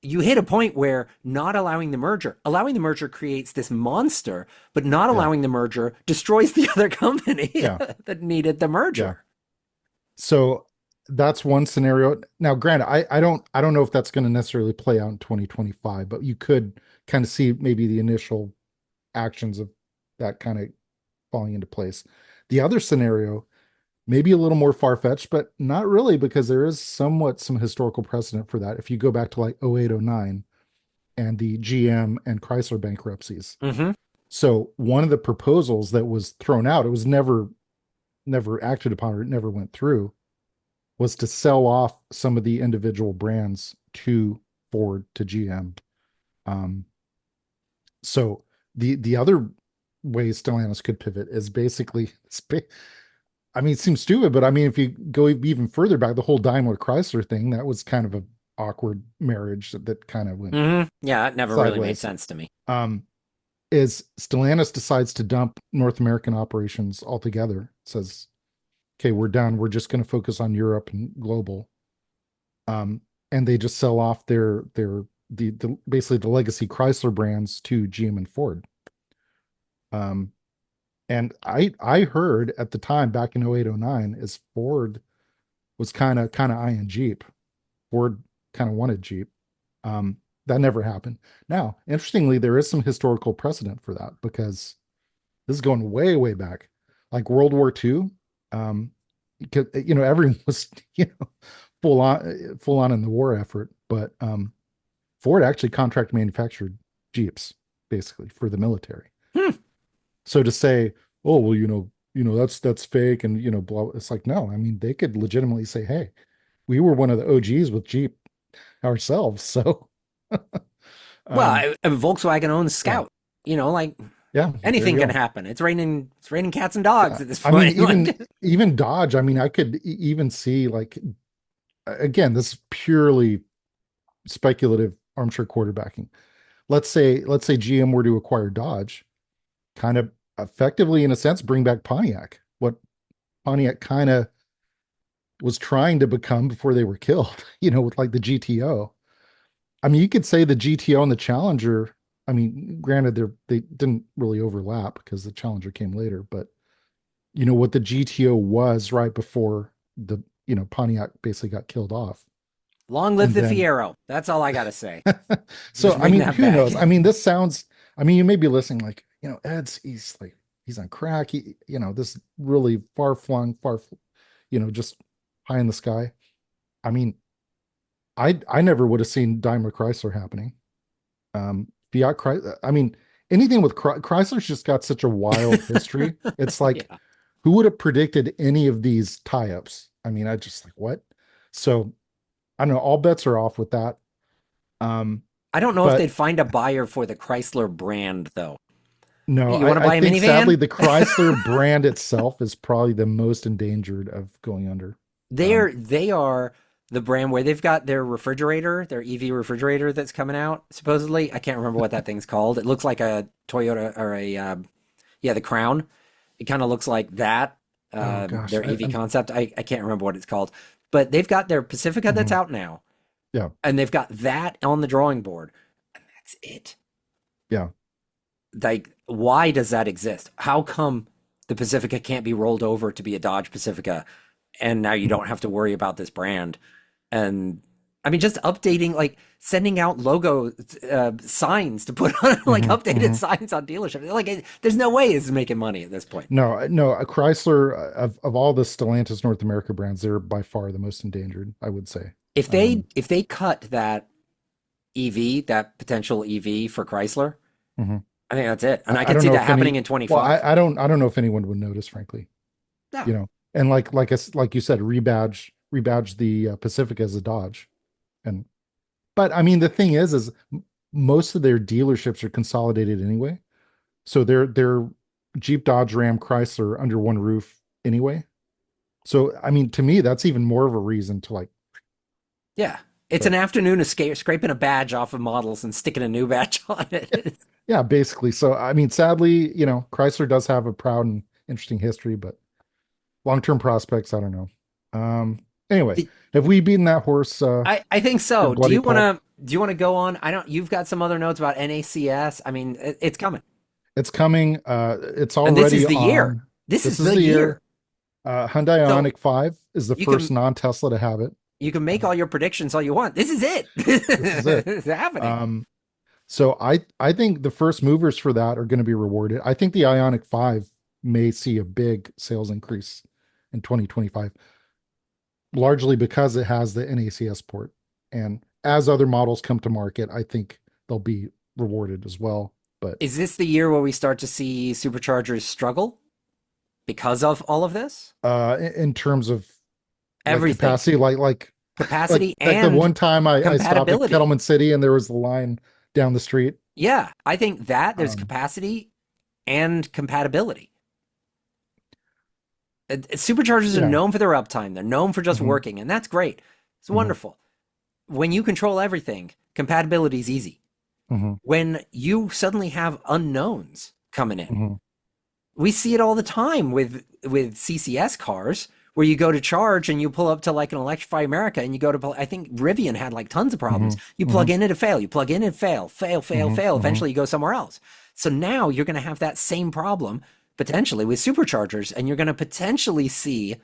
Speaker 2: you hit a point where not allowing the merger creates this monster, but not
Speaker 1: yeah,
Speaker 2: allowing the merger destroys the other company
Speaker 1: yeah,
Speaker 2: that needed the
Speaker 1: yeah.
Speaker 2: merger.
Speaker 1: So that's one scenario. Now, granted, I don't know if that's going to necessarily play out in 2025, but you could kind of see maybe the initial actions of that kind of falling into place. The other scenario, maybe a little more far-fetched, but not really because there is somewhat some historical precedent for that. If you go back to like 08, 09 and the GM and Chrysler bankruptcies.
Speaker 2: Mm-hmm.
Speaker 1: So one of the proposals that was thrown out, it was never acted upon or it never went through, was to sell off some of the individual brands to Ford to GM. Um, so the other way Stellantis could pivot is basically, I mean, it seems stupid, but I mean, if you go even further back, the whole Daimler Chrysler thing, that was kind of a awkward marriage that kind of went
Speaker 2: Mm-hmm. Yeah, it never really made
Speaker 1: sideways.
Speaker 2: sense to me.
Speaker 1: Um, is Stellantis decides to dump North American operations altogether, says, okay, we're done. We're just going to focus on Europe and global. And they just sell off the basically the legacy Chrysler brands to GM and Ford. Um, and I heard at the time back in 08, 09 is Ford was kind of eyeing Jeep. Ford kind of wanted Jeep. Um, that never happened. Now, interestingly, there is some historical precedent for that because this is going way, way back, like World War II. Um, everyone was, full on in the war effort, but Ford actually contract manufactured Jeeps basically for the military.
Speaker 2: Hmm.
Speaker 1: So to say, oh well, that's fake, and blah, it's like no, I mean they could legitimately say, hey, we were one of the OGs with Jeep ourselves, so
Speaker 2: Well,
Speaker 1: um,
Speaker 2: Volkswagen owns
Speaker 1: yeah,
Speaker 2: Scout. You know, like
Speaker 1: yeah, there
Speaker 2: anything
Speaker 1: you
Speaker 2: can
Speaker 1: go.
Speaker 2: happen. It's raining cats and dogs
Speaker 1: Yeah,
Speaker 2: at this
Speaker 1: I mean
Speaker 2: point. Like,
Speaker 1: even Dodge. I mean, I could even see like again, this is purely speculative armchair quarterbacking. Let's say GM were to acquire Dodge, kind of effectively in a sense bring back Pontiac. What Pontiac kind of was trying to become before they were killed, with like the GTO. I mean, you could say the GTO and the Challenger, I mean, granted they didn't really overlap because the Challenger came later, but what the GTO was right before the Pontiac basically got killed off.
Speaker 2: long live
Speaker 1: And
Speaker 2: the
Speaker 1: then
Speaker 2: Fiero. That's all I gotta say.
Speaker 1: so
Speaker 2: Just
Speaker 1: I
Speaker 2: bring
Speaker 1: mean,
Speaker 2: that
Speaker 1: who
Speaker 2: back.
Speaker 1: knows? I mean, this sounds, I mean, you may be listening like, Ed's he's like he's on crack. This really far flung, just high in the sky. I mean, I never would have seen Daimler Chrysler happening. Fiat Chrysler, I mean, anything with Chrysler's just got such a wild history. It's like,
Speaker 2: Yeah.
Speaker 1: who would have predicted any of these tie-ups? I mean, I just like what? So I don't know. All bets are off with that. Um,
Speaker 2: I don't know if
Speaker 1: but
Speaker 2: they'd find a buyer for the Chrysler brand though.
Speaker 1: no,
Speaker 2: Hey, you want to
Speaker 1: I
Speaker 2: buy a
Speaker 1: think sadly
Speaker 2: minivan?
Speaker 1: the Chrysler brand itself is probably the most endangered of going under.
Speaker 2: They are the brand where they've got their refrigerator, their EV refrigerator that's coming out, supposedly. I can't remember what that thing's called. It looks like a Toyota or yeah, the Crown. It kind of looks like that,
Speaker 1: Oh gosh,
Speaker 2: their EV concept. I can't remember what it's called. But they've got their Pacifica that's
Speaker 1: mhm,
Speaker 2: out now,
Speaker 1: yeah,
Speaker 2: and they've got that on the drawing board. And that's it.
Speaker 1: yeah.
Speaker 2: Like, why does that exist? How come the Pacifica can't be rolled over to be a Dodge Pacifica, and now you don't have to worry about this brand? And I mean, just updating, like sending out logo signs to put on, like
Speaker 1: Mhm,
Speaker 2: updated
Speaker 1: mhm.
Speaker 2: signs on dealerships. Like, there's no way it's making money at this point.
Speaker 1: No, no, a Chrysler of all the Stellantis North America brands, they're by far the most endangered, I would say.
Speaker 2: If they
Speaker 1: Um,
Speaker 2: if they cut that EV, that potential EV for Chrysler,
Speaker 1: mhm.
Speaker 2: I think that's it. And I
Speaker 1: I
Speaker 2: could
Speaker 1: don't
Speaker 2: see
Speaker 1: know
Speaker 2: that
Speaker 1: if
Speaker 2: happening
Speaker 1: any,
Speaker 2: in
Speaker 1: well,
Speaker 2: 25.
Speaker 1: I don't know if anyone would notice, frankly,
Speaker 2: No.
Speaker 1: you know, and like you said, rebadge the Pacific as a Dodge. And, but I mean, the thing is most of their dealerships are consolidated anyway. So they're Jeep, Dodge, Ram, Chrysler under one roof anyway. So, I mean, to me, that's even more of a reason to like,
Speaker 2: Yeah. It's
Speaker 1: but
Speaker 2: an afternoon of scraping a badge off of models and sticking a new badge on
Speaker 1: yeah,
Speaker 2: it.
Speaker 1: yeah, basically. So, I mean, sadly, Chrysler does have a proud and interesting history, but long-term prospects, I don't know. Anyway, have we beaten that horse
Speaker 2: I think
Speaker 1: for
Speaker 2: so. Do
Speaker 1: bloody
Speaker 2: you want
Speaker 1: pulp?
Speaker 2: to go on? I don't You've got some other notes about NACS. I mean, it's coming.
Speaker 1: It's coming. It's
Speaker 2: And this is
Speaker 1: already
Speaker 2: the year.
Speaker 1: on.
Speaker 2: This
Speaker 1: This
Speaker 2: is
Speaker 1: is
Speaker 2: the
Speaker 1: the year.
Speaker 2: year.
Speaker 1: Hyundai
Speaker 2: So
Speaker 1: Ioniq 5 is the
Speaker 2: you
Speaker 1: first
Speaker 2: can
Speaker 1: non-Tesla to have it.
Speaker 2: you can make
Speaker 1: Um,
Speaker 2: all your predictions all you want. This is it.
Speaker 1: this is it.
Speaker 2: It's happening.
Speaker 1: Um, so I think the first movers for that are going to be rewarded. I think the Ioniq 5 may see a big sales increase in 2025, largely because it has the NACS port. And as other models come to market, I think they'll be rewarded as well. But
Speaker 2: Is this the year where we start to see superchargers struggle because of all of this?
Speaker 1: in terms of like
Speaker 2: Everything.
Speaker 1: capacity, like
Speaker 2: Capacity
Speaker 1: the
Speaker 2: and
Speaker 1: one time I stopped at
Speaker 2: compatibility.
Speaker 1: Kettleman City and there was the line down the street.
Speaker 2: Yeah, I think that there's
Speaker 1: Um,
Speaker 2: capacity and compatibility. Superchargers are
Speaker 1: yeah.
Speaker 2: known for their uptime. They're known for just
Speaker 1: Hmm.
Speaker 2: working, and that's great. It's
Speaker 1: Hmm.
Speaker 2: wonderful. When you control everything, compatibility is easy.
Speaker 1: Hmm.
Speaker 2: When you suddenly have unknowns coming in,
Speaker 1: Hmm.
Speaker 2: we see it all the time with CCS cars where you go to charge and you pull up to like an Electrify America and you go to, I think Rivian had like tons of
Speaker 1: Hmm.
Speaker 2: problems. You
Speaker 1: Hmm.
Speaker 2: plug in, it'll fail. You plug in and
Speaker 1: Hmm.
Speaker 2: fail.
Speaker 1: Hmm.
Speaker 2: Eventually you go somewhere else. So now you're going to have that same problem potentially with superchargers, and you're going to potentially see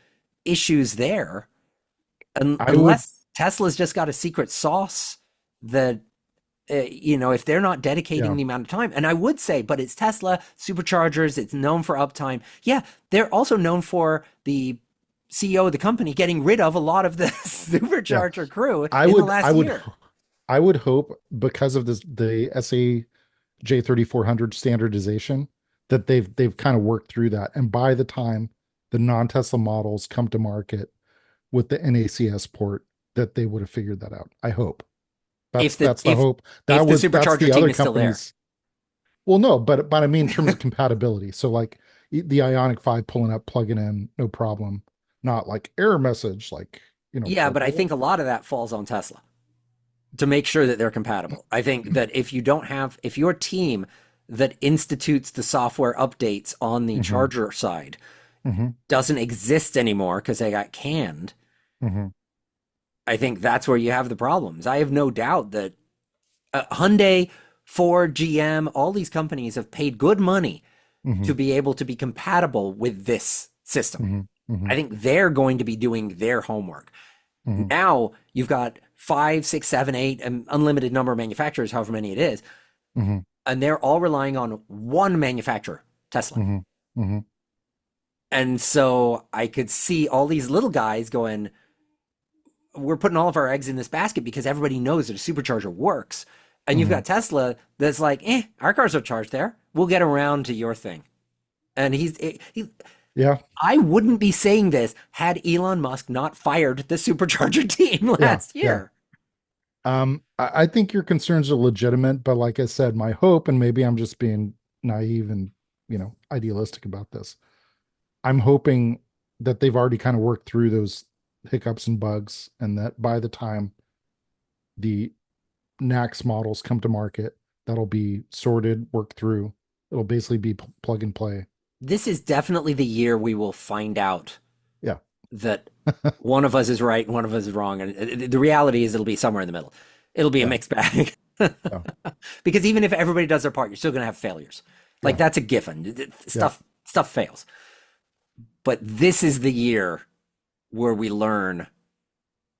Speaker 2: issues there
Speaker 1: I would,
Speaker 2: unless Tesla's just got a secret sauce that if they're not dedicating
Speaker 1: yeah.
Speaker 2: the amount of time. And I would say, but it's Tesla, superchargers, it's known for uptime. Yeah, they're also known for the CEO of the company getting rid of a lot of the
Speaker 1: Yeah.
Speaker 2: supercharger crew
Speaker 1: I
Speaker 2: in the
Speaker 1: would, I
Speaker 2: last
Speaker 1: would,
Speaker 2: year.
Speaker 1: I would hope because of this, the SAJ 3400 standardization, that they've kind of worked through that. And by the time the non-Tesla models come to market with the NACS port, that they would have figured that out. I hope.
Speaker 2: If the
Speaker 1: That's the hope.
Speaker 2: if the
Speaker 1: That's
Speaker 2: supercharger
Speaker 1: the
Speaker 2: team
Speaker 1: other
Speaker 2: is still there.
Speaker 1: companies. Well, no, but I mean in terms of compatibility. So like the Ionic 5 pulling up, plugging in, no problem. Not like error message, like,
Speaker 2: Yeah,
Speaker 1: plug
Speaker 2: but I
Speaker 1: it in.
Speaker 2: think a lot of that falls on Tesla to make sure that they're compatible. I think that if your team that institutes the software updates on the
Speaker 1: Mm-hmm.
Speaker 2: charger side
Speaker 1: Mm-hmm.
Speaker 2: doesn't exist anymore because they got canned,
Speaker 1: Mm-hmm.
Speaker 2: I think that's where you have the problems. I have no doubt that Hyundai, Ford, GM, all these companies have paid good money
Speaker 1: Mm-hmm.
Speaker 2: to be able to be compatible with this system.
Speaker 1: Mm-hmm. Mm-hmm.
Speaker 2: I think they're going to be doing their homework.
Speaker 1: Mm-hmm.
Speaker 2: Now you've got five, six, seven, eight, an unlimited number of manufacturers, however many it is,
Speaker 1: Mm-hmm.
Speaker 2: and they're all relying on one manufacturer, Tesla.
Speaker 1: Mm-hmm. Mm-hmm.
Speaker 2: And so I could see all these little guys going, we're putting all of our eggs in this basket because everybody knows that a supercharger works. And you've
Speaker 1: Mm-hmm.
Speaker 2: got Tesla that's like, our cars are charged there. We'll get around to your thing. And
Speaker 1: Yeah.
Speaker 2: I wouldn't be saying this had Elon Musk not fired the supercharger team
Speaker 1: Yeah.
Speaker 2: last
Speaker 1: Yeah.
Speaker 2: year.
Speaker 1: I think your concerns are legitimate, but like I said, my hope, and maybe I'm just being naive and, idealistic about this. I'm hoping that they've already kind of worked through those hiccups and bugs, and that by the time the NAX models come to market, that'll be sorted, worked through. It'll basically be plug and play.
Speaker 2: This is definitely the year we will find out
Speaker 1: Yeah.
Speaker 2: that one of us is right and one of us is wrong. And the reality is it'll be somewhere in the middle. It'll be a
Speaker 1: Yeah.
Speaker 2: mixed bag.
Speaker 1: Yeah.
Speaker 2: Because even if everybody does their part, you're still going to have failures. Like
Speaker 1: Yeah.
Speaker 2: that's a given.
Speaker 1: Yeah.
Speaker 2: Stuff fails. But this is the year where we learn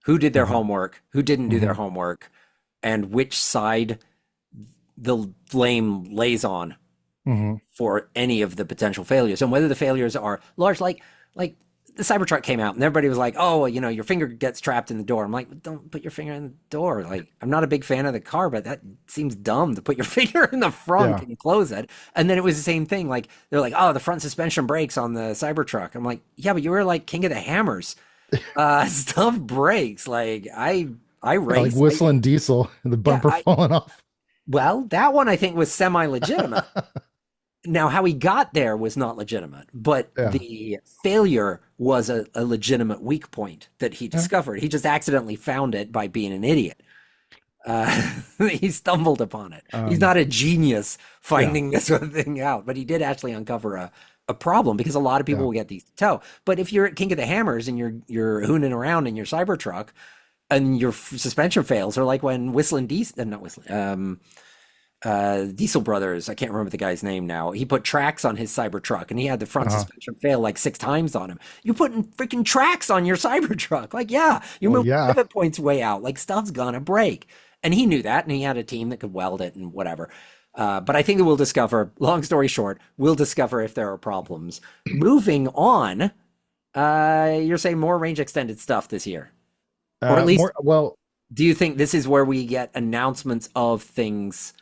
Speaker 2: who did their
Speaker 1: Mm-hmm.
Speaker 2: homework, who didn't do their
Speaker 1: Mm-hmm.
Speaker 2: homework, and which side the blame lays on
Speaker 1: Mm-hmm.
Speaker 2: for any of the potential failures, and whether the failures are large, like the Cybertruck came out and everybody was like, oh, your finger gets trapped in the door. I'm like, don't put your finger in the door. Like, I'm not a big fan of the car, but that seems dumb to put your finger in the front
Speaker 1: Yeah.
Speaker 2: and close it. And then it was the same thing. Like, they're like, oh, the front suspension brakes on the Cybertruck. I'm like, yeah, but you were like king of the hammers. Stuff breaks. Like, I
Speaker 1: Yeah, like
Speaker 2: race.
Speaker 1: whistling diesel, the
Speaker 2: Yeah,
Speaker 1: bumper falling off.
Speaker 2: well, that one I think was semi-legitimate. Now, how he got there was not legitimate, but
Speaker 1: Yeah.
Speaker 2: the failure was a legitimate weak point that he
Speaker 1: Yeah.
Speaker 2: discovered. He just accidentally found it by being an idiot. He stumbled upon it. He's
Speaker 1: Um,
Speaker 2: not a genius
Speaker 1: yeah.
Speaker 2: finding this sort of thing out, but he did actually uncover a problem because a lot of people
Speaker 1: Yeah.
Speaker 2: will get these to tow. But if you're at King of the Hammers and you're hooning around in your Cybertruck and your suspension fails, or like when Whistling Diesel, not Whistling, Diesel Brothers, I can't remember the guy's name now. He put tracks on his Cybertruck and he had the front
Speaker 1: Uh-huh.
Speaker 2: suspension fail like 6 times on him. You're putting freaking tracks on your Cybertruck. Like, yeah, you're
Speaker 1: Well,
Speaker 2: moving
Speaker 1: yeah.
Speaker 2: pivot points way out. Like, stuff's gonna break. And he knew that and he had a team that could weld it and whatever. But I think that we'll discover, long story short, we'll discover if there are problems. Moving on, you're saying more range extended stuff this year. Or at least,
Speaker 1: More, well,
Speaker 2: do you think this is where we get announcements of things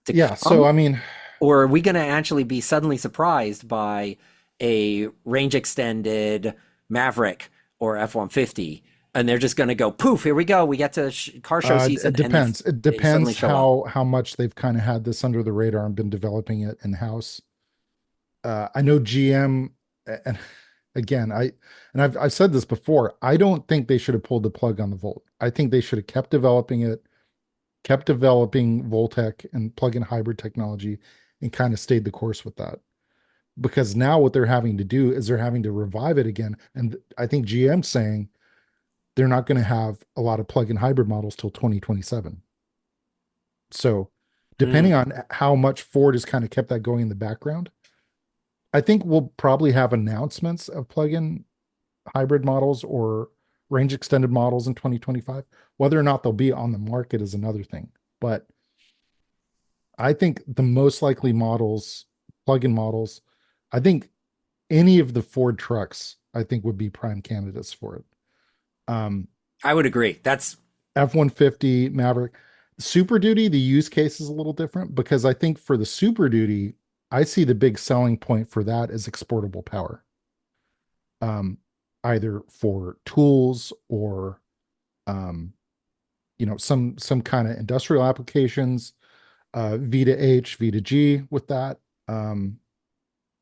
Speaker 2: to
Speaker 1: yeah. So,
Speaker 2: come?
Speaker 1: I mean,
Speaker 2: Or are we going to actually be suddenly surprised by a range extended Maverick or F-150? And they're just going to go, poof, here we go. We get to car show season.
Speaker 1: it depends. It
Speaker 2: They suddenly
Speaker 1: depends
Speaker 2: show up.
Speaker 1: how much they've kind of had this under the radar and been developing it in house. I know GM, and again, I've said this before. I don't think they should have pulled the plug on the Volt. I think they should have kept developing it, kept developing Voltec and plug-in hybrid technology, and kind of stayed the course with that. Because now what they're having to do is they're having to revive it again, and I think GM's saying they're not going to have a lot of plug-in hybrid models till 2027. So, depending
Speaker 2: Mm.
Speaker 1: on how much Ford has kind of kept that going in the background, I think we'll probably have announcements of plug-in hybrid models or range extended models in 2025. Whether or not they'll be on the market is another thing. But I think the most likely models, plug-in models, I think any of the Ford trucks I think would be prime candidates for it. Um,
Speaker 2: I would agree. That's
Speaker 1: F-150 Maverick. Super Duty, the use case is a little different because I think for the Super Duty, I see the big selling point for that is exportable power. Either for tools or some kind of industrial applications, V to H, V to G with that. Um,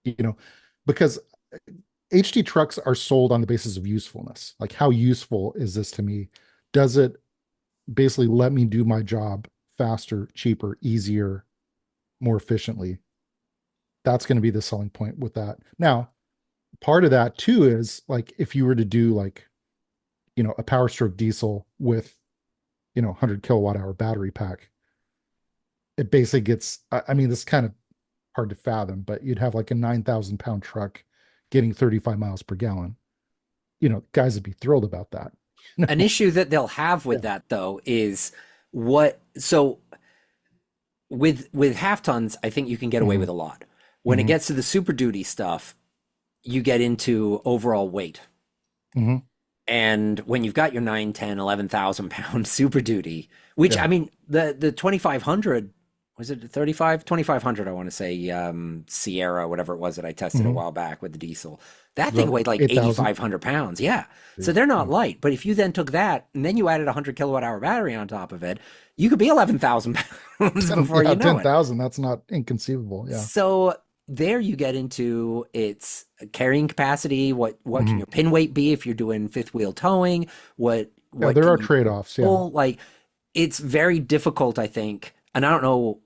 Speaker 1: you know, because HD trucks are sold on the basis of usefulness. Like, how useful is this to me? Does it basically let me do my job faster, cheaper, easier, more efficiently? That's going to be the selling point with that. Now, part of that too is like if you were to do like, a Power Stroke diesel with, 100 kilowatt hour battery pack, it basically gets, I mean, this is kind of hard to fathom, but you'd have like a 9,000 pound truck getting 35 miles per gallon. Guys would be thrilled about that.
Speaker 2: an issue that they'll have
Speaker 1: Yeah.
Speaker 2: with that though is what so with half tons, I think you can get away
Speaker 1: Mm-hmm.
Speaker 2: with a lot. When it
Speaker 1: Mm-hmm.
Speaker 2: gets to the Super Duty stuff, you get into overall weight.
Speaker 1: Mm-hmm.
Speaker 2: And when you've got your 9, 10, 11,000 pound Super Duty, which
Speaker 1: Yeah.
Speaker 2: I mean, the 2,500, was it 35? 2,500, I want to say, Sierra, whatever it was that I tested a
Speaker 1: Mm-hmm.
Speaker 2: while back with the diesel. That thing
Speaker 1: About
Speaker 2: weighed like
Speaker 1: 8,000.
Speaker 2: 8,500 pounds. Yeah. So
Speaker 1: Yeah.
Speaker 2: they're not light. But if you then took that and then you added a 100 kilowatt hour battery on top of it, you could be 11,000 pounds before
Speaker 1: Yeah,
Speaker 2: you know it.
Speaker 1: 10,000. That's not inconceivable. Yeah.
Speaker 2: So there you get into its carrying capacity. What can
Speaker 1: Mhm.
Speaker 2: your pin weight be if you're doing fifth wheel towing? What
Speaker 1: Yeah,
Speaker 2: what
Speaker 1: there
Speaker 2: can
Speaker 1: are
Speaker 2: you
Speaker 1: trade-offs. Yeah.
Speaker 2: pull? Like it's very difficult, I think, and I don't know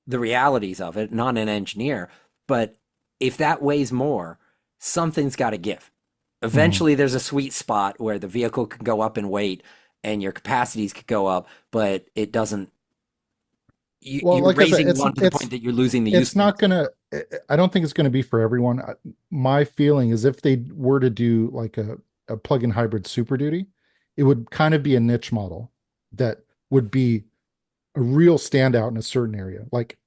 Speaker 2: the realities of it, not an engineer, but if that weighs more, something's got to give.
Speaker 1: Mhm.
Speaker 2: Eventually, there's a sweet spot where the vehicle can go up in weight and your capacities could go up, but it doesn't.
Speaker 1: Well,
Speaker 2: You're
Speaker 1: like I said,
Speaker 2: raising one to the point that you're losing the
Speaker 1: it's
Speaker 2: usefulness.
Speaker 1: not gonna. I don't think it's gonna be for everyone. My feeling is if they were to do like a plug-in hybrid Super Duty, it would kind of be a niche model that would be a real standout in a certain area, like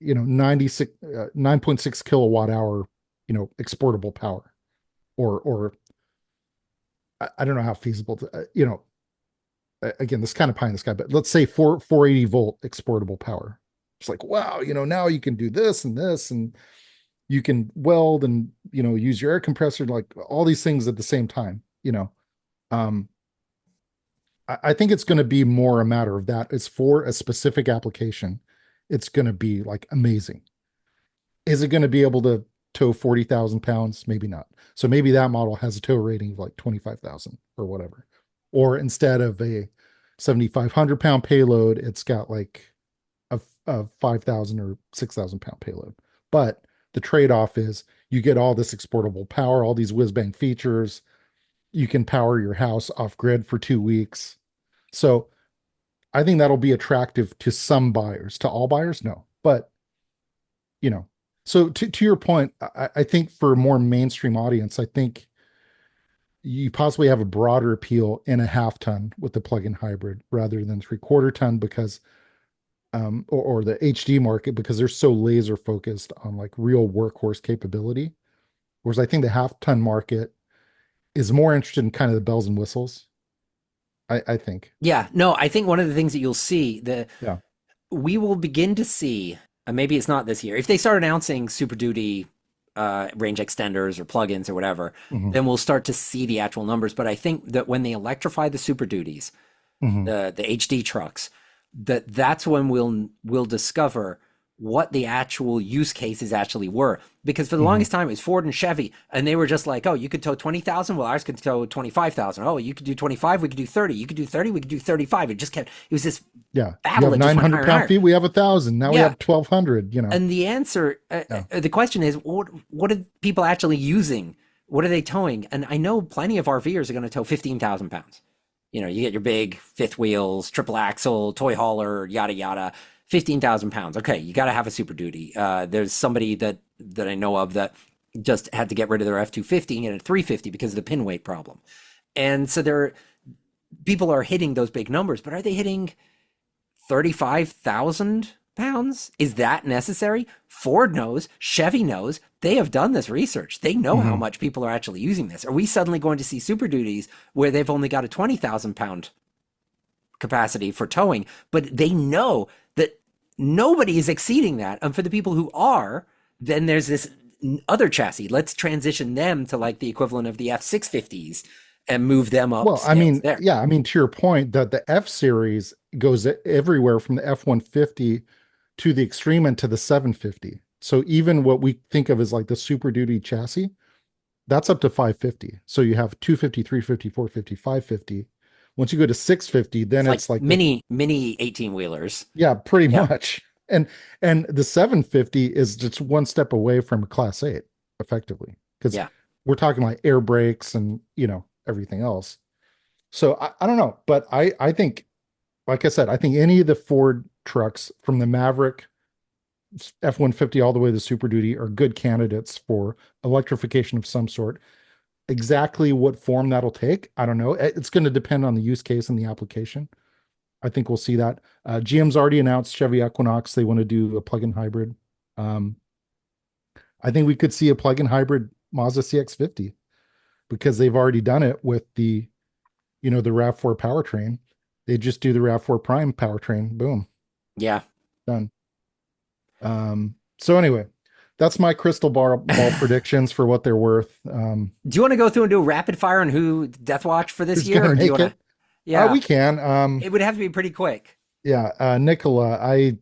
Speaker 1: 96 9.6 kilowatt hour, exportable power, or I don't know how feasible to, again, this kind of pie in the sky, but let's say 480 volt exportable power. It's like, wow, now you can do this, and you can weld and, use your air compressor, like all these things at the same time. Um, I think it's going to be more a matter of that. It's for a specific application. It's going to be like amazing. Is it going to be able to tow 40,000 pounds? Maybe not. So maybe that model has a tow rating of like 25,000 or whatever. Or instead of a 7,500 pound payload, it's got like a 5,000 or 6,000 pound payload. But the trade off is you get all this exportable power, all these whiz bang features. You can power your house off grid for 2 weeks. So I think that'll be attractive to some buyers. To all buyers, no. But you know, so to your point, I think for a more mainstream audience, I think you possibly have a broader appeal in a half ton with the plug-in hybrid rather than 3/4 ton because or the HD market because they're so laser focused on like real workhorse capability. Whereas I think the half ton market is more interested in kind of the bells and whistles. I think.
Speaker 2: Yeah, no, I think one of the things that you'll see,
Speaker 1: Yeah.
Speaker 2: we will begin to see, and maybe it's not this year, if they start announcing Super Duty range extenders or plugins or whatever,
Speaker 1: Hmm.
Speaker 2: then we'll start to see the actual numbers. But I think that when they electrify the Super Duties,
Speaker 1: Hmm.
Speaker 2: the HD trucks, that's when we'll discover what the actual use cases actually were. Because for the
Speaker 1: Hmm.
Speaker 2: longest time, it was Ford and Chevy, and they were just like, "Oh, you could tow 20,000. Well, ours could tow 25,000. Oh, you could do 25. We could do 30. You could do 30. We could do 35." It just kept. It was this
Speaker 1: Yeah. You
Speaker 2: battle
Speaker 1: have
Speaker 2: that just went
Speaker 1: 900
Speaker 2: higher and
Speaker 1: pound
Speaker 2: higher.
Speaker 1: feet. We have 1,000. Now we
Speaker 2: Yeah,
Speaker 1: have 1,200.
Speaker 2: and the answer,
Speaker 1: Yeah.
Speaker 2: the question is, what are people actually using? What are they towing? And I know plenty of RVers are going to tow 15,000 pounds. You get your big fifth wheels, triple axle, toy hauler, yada yada. 15,000 pounds. Okay, you got to have a Super Duty. There's somebody that I know of that just had to get rid of their F-250 and get a 350 because of the pin weight problem. And so people are hitting those big numbers, but are they hitting 35,000 pounds? Is that necessary? Ford knows, Chevy knows, they have done this research. They know how
Speaker 1: Hmm.
Speaker 2: much people are actually using this. Are we suddenly going to see Super Duties where they've only got a 20,000 pound capacity for towing, but they know that nobody is exceeding that? And for the people who are, then there's this other chassis. Let's transition them to like the equivalent of the F650s and move them up
Speaker 1: Well, I
Speaker 2: scales
Speaker 1: mean,
Speaker 2: there.
Speaker 1: yeah, I mean, to your point that the F series goes everywhere from the F-150 to the Extreme and to the 750. So even what we think of as like the Super Duty chassis, that's up to 550. So you have 250, 350, 450, 550. Once you go to 650, then
Speaker 2: It's like
Speaker 1: it's like the,
Speaker 2: mini 18 wheelers.
Speaker 1: yeah, pretty
Speaker 2: Yeah.
Speaker 1: much. And the 750 is just one step away from a Class 8, effectively, because
Speaker 2: Yeah.
Speaker 1: we're talking like air brakes and everything else. So I don't know, but I think, like I said, I think any of the Ford trucks from the Maverick F-150 all the way to the Super Duty are good candidates for electrification of some sort. Exactly what form that'll take, I don't know. It's going to depend on the use case and the application. I think we'll see that. GM's already announced Chevy Equinox. They want to do a plug-in hybrid. Um, I think we could see a plug-in hybrid Mazda CX-50 because they've already done it with the RAV4 powertrain. They just do the RAV4 Prime powertrain. Boom,
Speaker 2: Yeah.
Speaker 1: done. So anyway, that's my crystal ball predictions for what they're worth.
Speaker 2: Do you want to go through and do a rapid fire on who Death Watch for this
Speaker 1: Who's
Speaker 2: year?
Speaker 1: gonna
Speaker 2: Or do you
Speaker 1: make
Speaker 2: want to?
Speaker 1: it?
Speaker 2: Yeah.
Speaker 1: We can.
Speaker 2: It would have to be pretty quick.
Speaker 1: Yeah, Nicola. I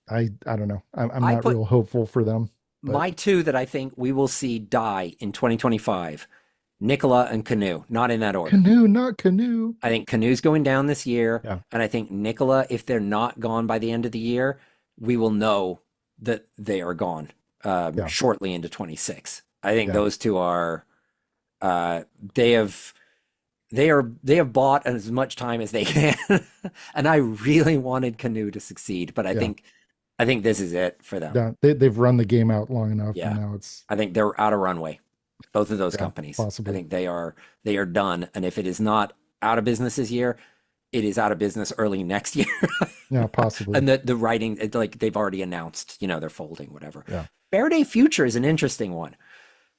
Speaker 1: don't know. I'm
Speaker 2: I
Speaker 1: not
Speaker 2: put
Speaker 1: real hopeful for them, but
Speaker 2: my two that I think we will see die in 2025, Nicola and Canoe, not in that order.
Speaker 1: Canoe, not Canoe.
Speaker 2: I think Canoe's going down this year.
Speaker 1: Yeah,
Speaker 2: And I think Nicola, if they're not gone by the end of the year, we will know that they are gone
Speaker 1: yeah,
Speaker 2: shortly into 26. I think
Speaker 1: yeah.
Speaker 2: those two are, uh, they have. They have bought as much time as they can. And I really wanted Canoe to succeed, but
Speaker 1: Yeah.
Speaker 2: I think this is it for them.
Speaker 1: Yeah, they've run the game out long enough, and
Speaker 2: Yeah.
Speaker 1: now it's
Speaker 2: I think they're out of runway. Both of those
Speaker 1: yeah,
Speaker 2: companies. I
Speaker 1: possibly.
Speaker 2: think they are done. And if it is not out of business this year, it is out of business early next year.
Speaker 1: Yeah, possibly.
Speaker 2: And the writing, like they've already announced, they're folding, whatever.
Speaker 1: Yeah.
Speaker 2: Faraday Future is an interesting one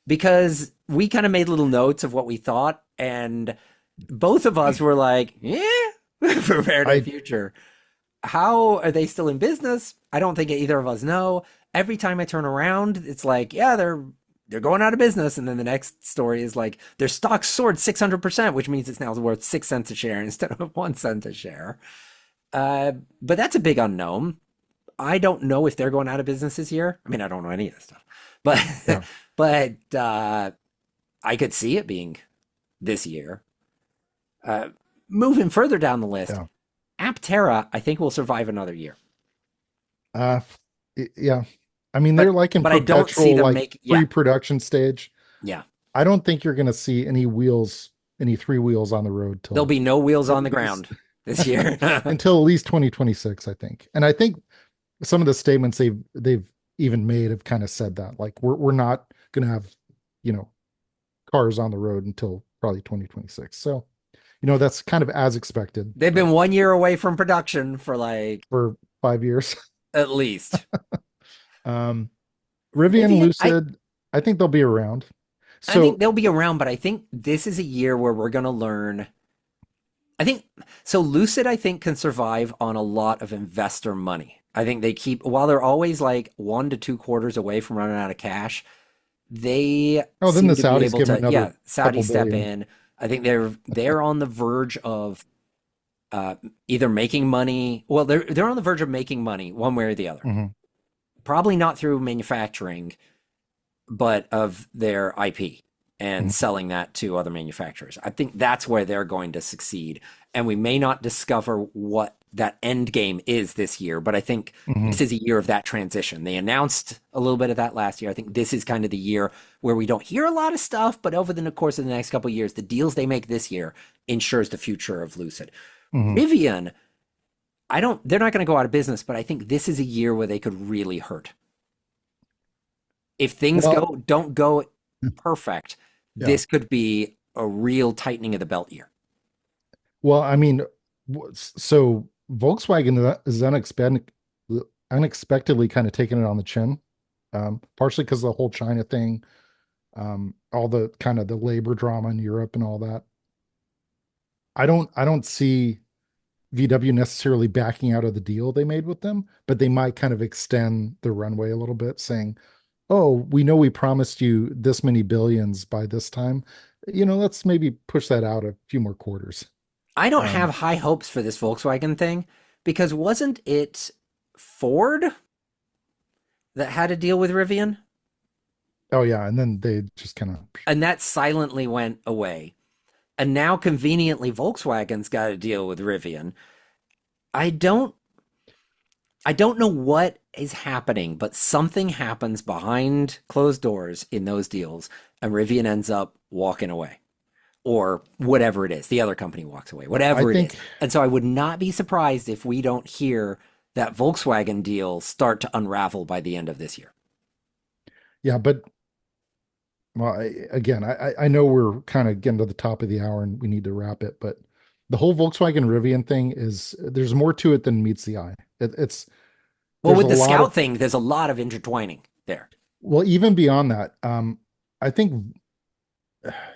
Speaker 2: because we kind of made little notes of what we thought, and both of us were like, yeah, for Faraday
Speaker 1: I
Speaker 2: Future. How are they still in business? I don't think either of us know. Every time I turn around, it's like, yeah, they're going out of business. And then the next story is like their stock soared 600%, which means it's now worth 6 cents a share instead of 1 cent a share. But that's a big unknown. I don't know if they're going out of business this year. I mean, I don't know any of this stuff, but
Speaker 1: yeah,
Speaker 2: but I could see it being this year. Uh, Moving further down the list,
Speaker 1: yeah.
Speaker 2: Aptera, I think will survive another year,
Speaker 1: Uh yeah. I mean, they're like in
Speaker 2: but I don't see
Speaker 1: perpetual
Speaker 2: them
Speaker 1: like
Speaker 2: make. Yeah,
Speaker 1: pre-production stage.
Speaker 2: yeah.
Speaker 1: I don't think you're gonna see any three wheels on the road
Speaker 2: There'll
Speaker 1: till
Speaker 2: be no wheels
Speaker 1: at
Speaker 2: on the
Speaker 1: least
Speaker 2: ground this year.
Speaker 1: until at least 2026, I think. And I think some of the statements they've even made have kind of said that. Like we're not gonna have, you know, cars on the road until probably 2026. So, that's kind of as expected,
Speaker 2: They've
Speaker 1: but
Speaker 2: been 1 year away from production for like
Speaker 1: for 5 years.
Speaker 2: at least.
Speaker 1: Um, Rivian,
Speaker 2: Rivian,
Speaker 1: Lucid, I think they'll be around.
Speaker 2: I think
Speaker 1: So,
Speaker 2: they'll be around, but I think this is a year where we're going to learn. I think so. Lucid, I think, can survive on a lot of investor money. I think they keep, while they're always like 1 to 2 quarters away from running out of cash, they
Speaker 1: oh, then the
Speaker 2: seem to be
Speaker 1: Saudis
Speaker 2: able
Speaker 1: give them
Speaker 2: to,
Speaker 1: another
Speaker 2: yeah, Saudi
Speaker 1: couple
Speaker 2: step
Speaker 1: billion.
Speaker 2: in. I think they're on the verge of either making money. Well, they're on the verge of making money one way or the other.
Speaker 1: Mhm.
Speaker 2: Probably not through manufacturing, but of their IP and
Speaker 1: Mhm.
Speaker 2: selling that to other manufacturers. I think that's where they're going to succeed. And we may not discover what that end game is this year, but I think
Speaker 1: Mhm.
Speaker 2: this is a year of that transition. They announced a little bit of that last year. I think this is kind of the year where we don't hear a lot of stuff, but over the course of the next couple of years, the deals they make this year ensures the future of Lucid.
Speaker 1: Mhm.
Speaker 2: Rivian, they're not going to go out of business, but I think this is a year where they could really hurt. If things
Speaker 1: Well,
Speaker 2: don't go perfect,
Speaker 1: yeah.
Speaker 2: this could be a real tightening of the belt year.
Speaker 1: Well, I mean, so Volkswagen is unexpectedly kind of taken it on the chin, partially because of the whole China thing, all the kind of the labor drama in Europe and all that. I don't see VW necessarily backing out of the deal they made with them, but they might kind of extend the runway a little bit, saying, "Oh, we know we promised you this many billions by this time. Let's maybe push that out a few more quarters."
Speaker 2: I don't have
Speaker 1: Um,
Speaker 2: high hopes for this Volkswagen thing because wasn't it Ford that had a deal with Rivian?
Speaker 1: oh yeah, and then they just kind of,
Speaker 2: And that silently went away. And now conveniently Volkswagen's got a deal with Rivian. I don't I don't know what is happening, but something happens behind closed doors in those deals, and Rivian ends up walking away. Or whatever it is. The other company walks away,
Speaker 1: I
Speaker 2: whatever it is.
Speaker 1: think,
Speaker 2: And so I would not be surprised if we don't hear that Volkswagen deal start to unravel by the end of this year.
Speaker 1: yeah, but well, again, I know we're kind of getting to the top of the hour and we need to wrap it, but the whole Volkswagen Rivian thing is there's more to it than meets the eye. It's
Speaker 2: Well,
Speaker 1: there's a
Speaker 2: with the
Speaker 1: lot of
Speaker 2: Scout thing, there's a lot of intertwining there.
Speaker 1: well, even beyond that, I think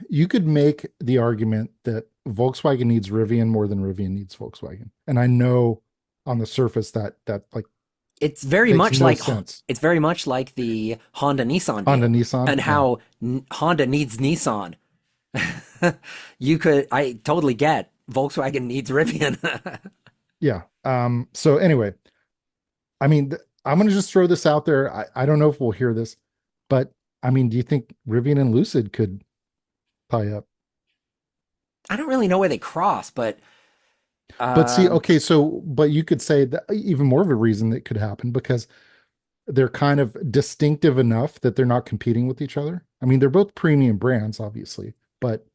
Speaker 1: you could make the argument that Volkswagen needs Rivian more than Rivian needs Volkswagen. And I know on the surface that like
Speaker 2: It's very
Speaker 1: makes
Speaker 2: much
Speaker 1: no
Speaker 2: like
Speaker 1: sense.
Speaker 2: it's very much like the Honda Nissan
Speaker 1: Honda
Speaker 2: deal
Speaker 1: Nissan,
Speaker 2: and
Speaker 1: yeah.
Speaker 2: how Honda needs Nissan. I totally get Volkswagen needs Rivian.
Speaker 1: Yeah. So anyway, I mean, I'm going to just throw this out there. I don't know if we'll hear this, but I mean, do you think Rivian and Lucid could tie up?
Speaker 2: I don't really know where they cross, but
Speaker 1: But see,
Speaker 2: um,
Speaker 1: okay, so but you could say that even more of a reason that could happen because they're kind of distinctive enough that they're not competing with each other. I mean, they're both premium brands, obviously, but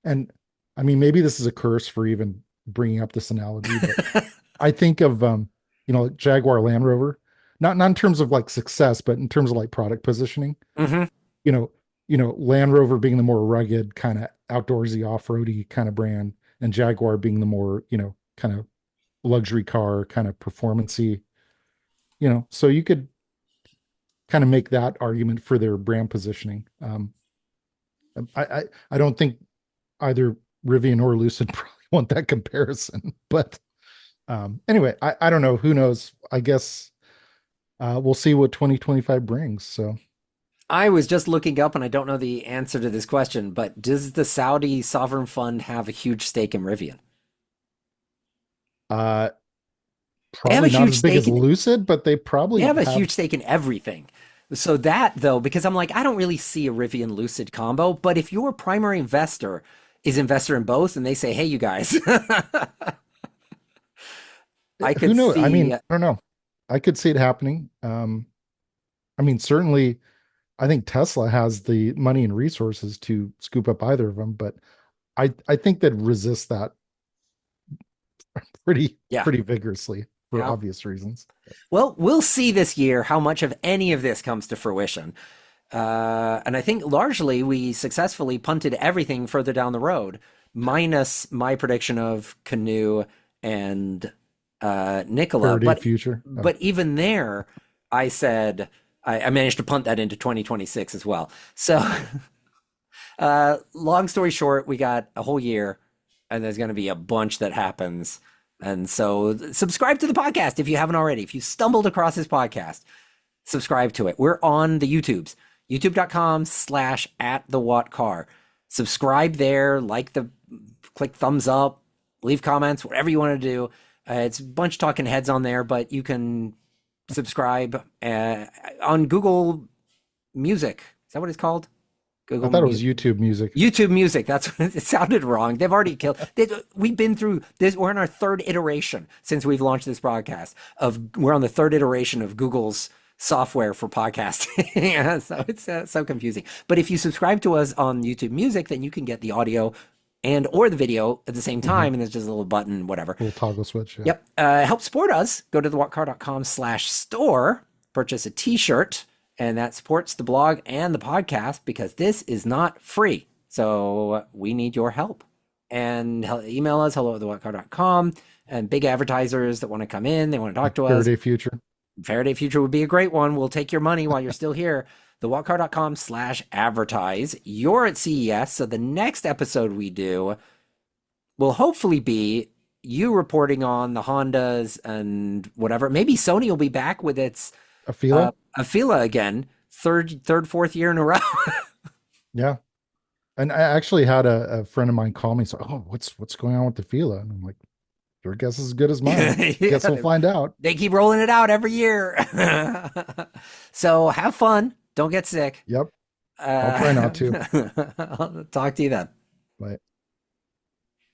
Speaker 1: and I mean, maybe this is a curse for even bringing up this analogy, but I think of like Jaguar Land Rover, not in terms of like success, but in terms of like product positioning.
Speaker 2: mhm.
Speaker 1: You know, Land Rover being the more rugged, kind of outdoorsy, off-roady kind of brand, and Jaguar being the more, kind of luxury car, kind of performancy, so you could kind of make that argument for their brand positioning. I don't think either Rivian or Lucid probably want that comparison, but anyway, I don't know. Who knows? I guess we'll see what 2025 brings. So
Speaker 2: I was just looking up and I don't know the answer to this question, but does the Saudi sovereign fund have a huge stake in Rivian?
Speaker 1: uh,
Speaker 2: They have a
Speaker 1: probably not
Speaker 2: huge
Speaker 1: as big as
Speaker 2: stake in
Speaker 1: Lucid, but they
Speaker 2: they
Speaker 1: probably
Speaker 2: have a
Speaker 1: have.
Speaker 2: huge stake in everything. So that though, because I'm like, I don't really see a Rivian Lucid combo, but if your primary investor is investor in both and they say, hey, you guys, I
Speaker 1: Who
Speaker 2: could
Speaker 1: knows? I
Speaker 2: see
Speaker 1: mean, I don't know. I could see it happening. I mean, certainly, I think Tesla has the money and resources to scoop up either of them, but I think that resists that pretty
Speaker 2: yeah.
Speaker 1: pretty vigorously for
Speaker 2: Yeah.
Speaker 1: obvious reasons.
Speaker 2: Well, we'll see this year how much of any of this comes to fruition. And I think largely we successfully punted everything further down the road, minus my prediction of Canoe and Nicola.
Speaker 1: Faraday
Speaker 2: But
Speaker 1: future. Oh,
Speaker 2: but even there, I said I managed to punt that into 2026 as well. So long story short, we got a whole year, and there's going to be a bunch that happens. And so subscribe to the podcast if you haven't already. If you stumbled across this podcast, subscribe to it. We're on the YouTubes, youtube.com/@ the Watt Car. Subscribe there, click thumbs up, leave comments, whatever you want to do. It's a bunch of talking heads on there, but you can subscribe on Google Music. Is that what it's called?
Speaker 1: I
Speaker 2: Google
Speaker 1: thought it was
Speaker 2: Music.
Speaker 1: YouTube Music.
Speaker 2: YouTube Music. That's what it sounded wrong. They've already killed. We've been through this. We're in our third iteration since we've launched this broadcast. We're on the third iteration of Google's software for podcasting. Yeah, so it's so confusing. But if you subscribe to us on YouTube Music, then you can get the audio and or the video at the same
Speaker 1: Hmm.
Speaker 2: time, and there's just a little button, whatever.
Speaker 1: Little toggle switch. Yeah.
Speaker 2: Yep. Help support us. Go to thewattcar.com/store. Purchase a T-shirt, and that supports the blog and the podcast because this is not free. So we need your help. And email us hello@thewattcar.com. And big advertisers that want to come in, they want to talk to us.
Speaker 1: Faraday future.
Speaker 2: Faraday Future would be a great one. We'll take your money while you're still here. thewalkcar.com/advertise. You're at CES, so the next episode we do will hopefully be you reporting on the Hondas and whatever. Maybe Sony will be back with its
Speaker 1: Afila?
Speaker 2: Afila again, fourth year in a row.
Speaker 1: Yeah. And I actually had a friend of mine call me. So, oh, what's going on with the Fila? And I'm like, your guess is as good as mine. Guess we'll
Speaker 2: Yeah,
Speaker 1: find out.
Speaker 2: they keep rolling it out every year. So have fun. Don't get sick.
Speaker 1: Yep. I'll
Speaker 2: Uh,
Speaker 1: try not to.
Speaker 2: I'll talk to you then.
Speaker 1: But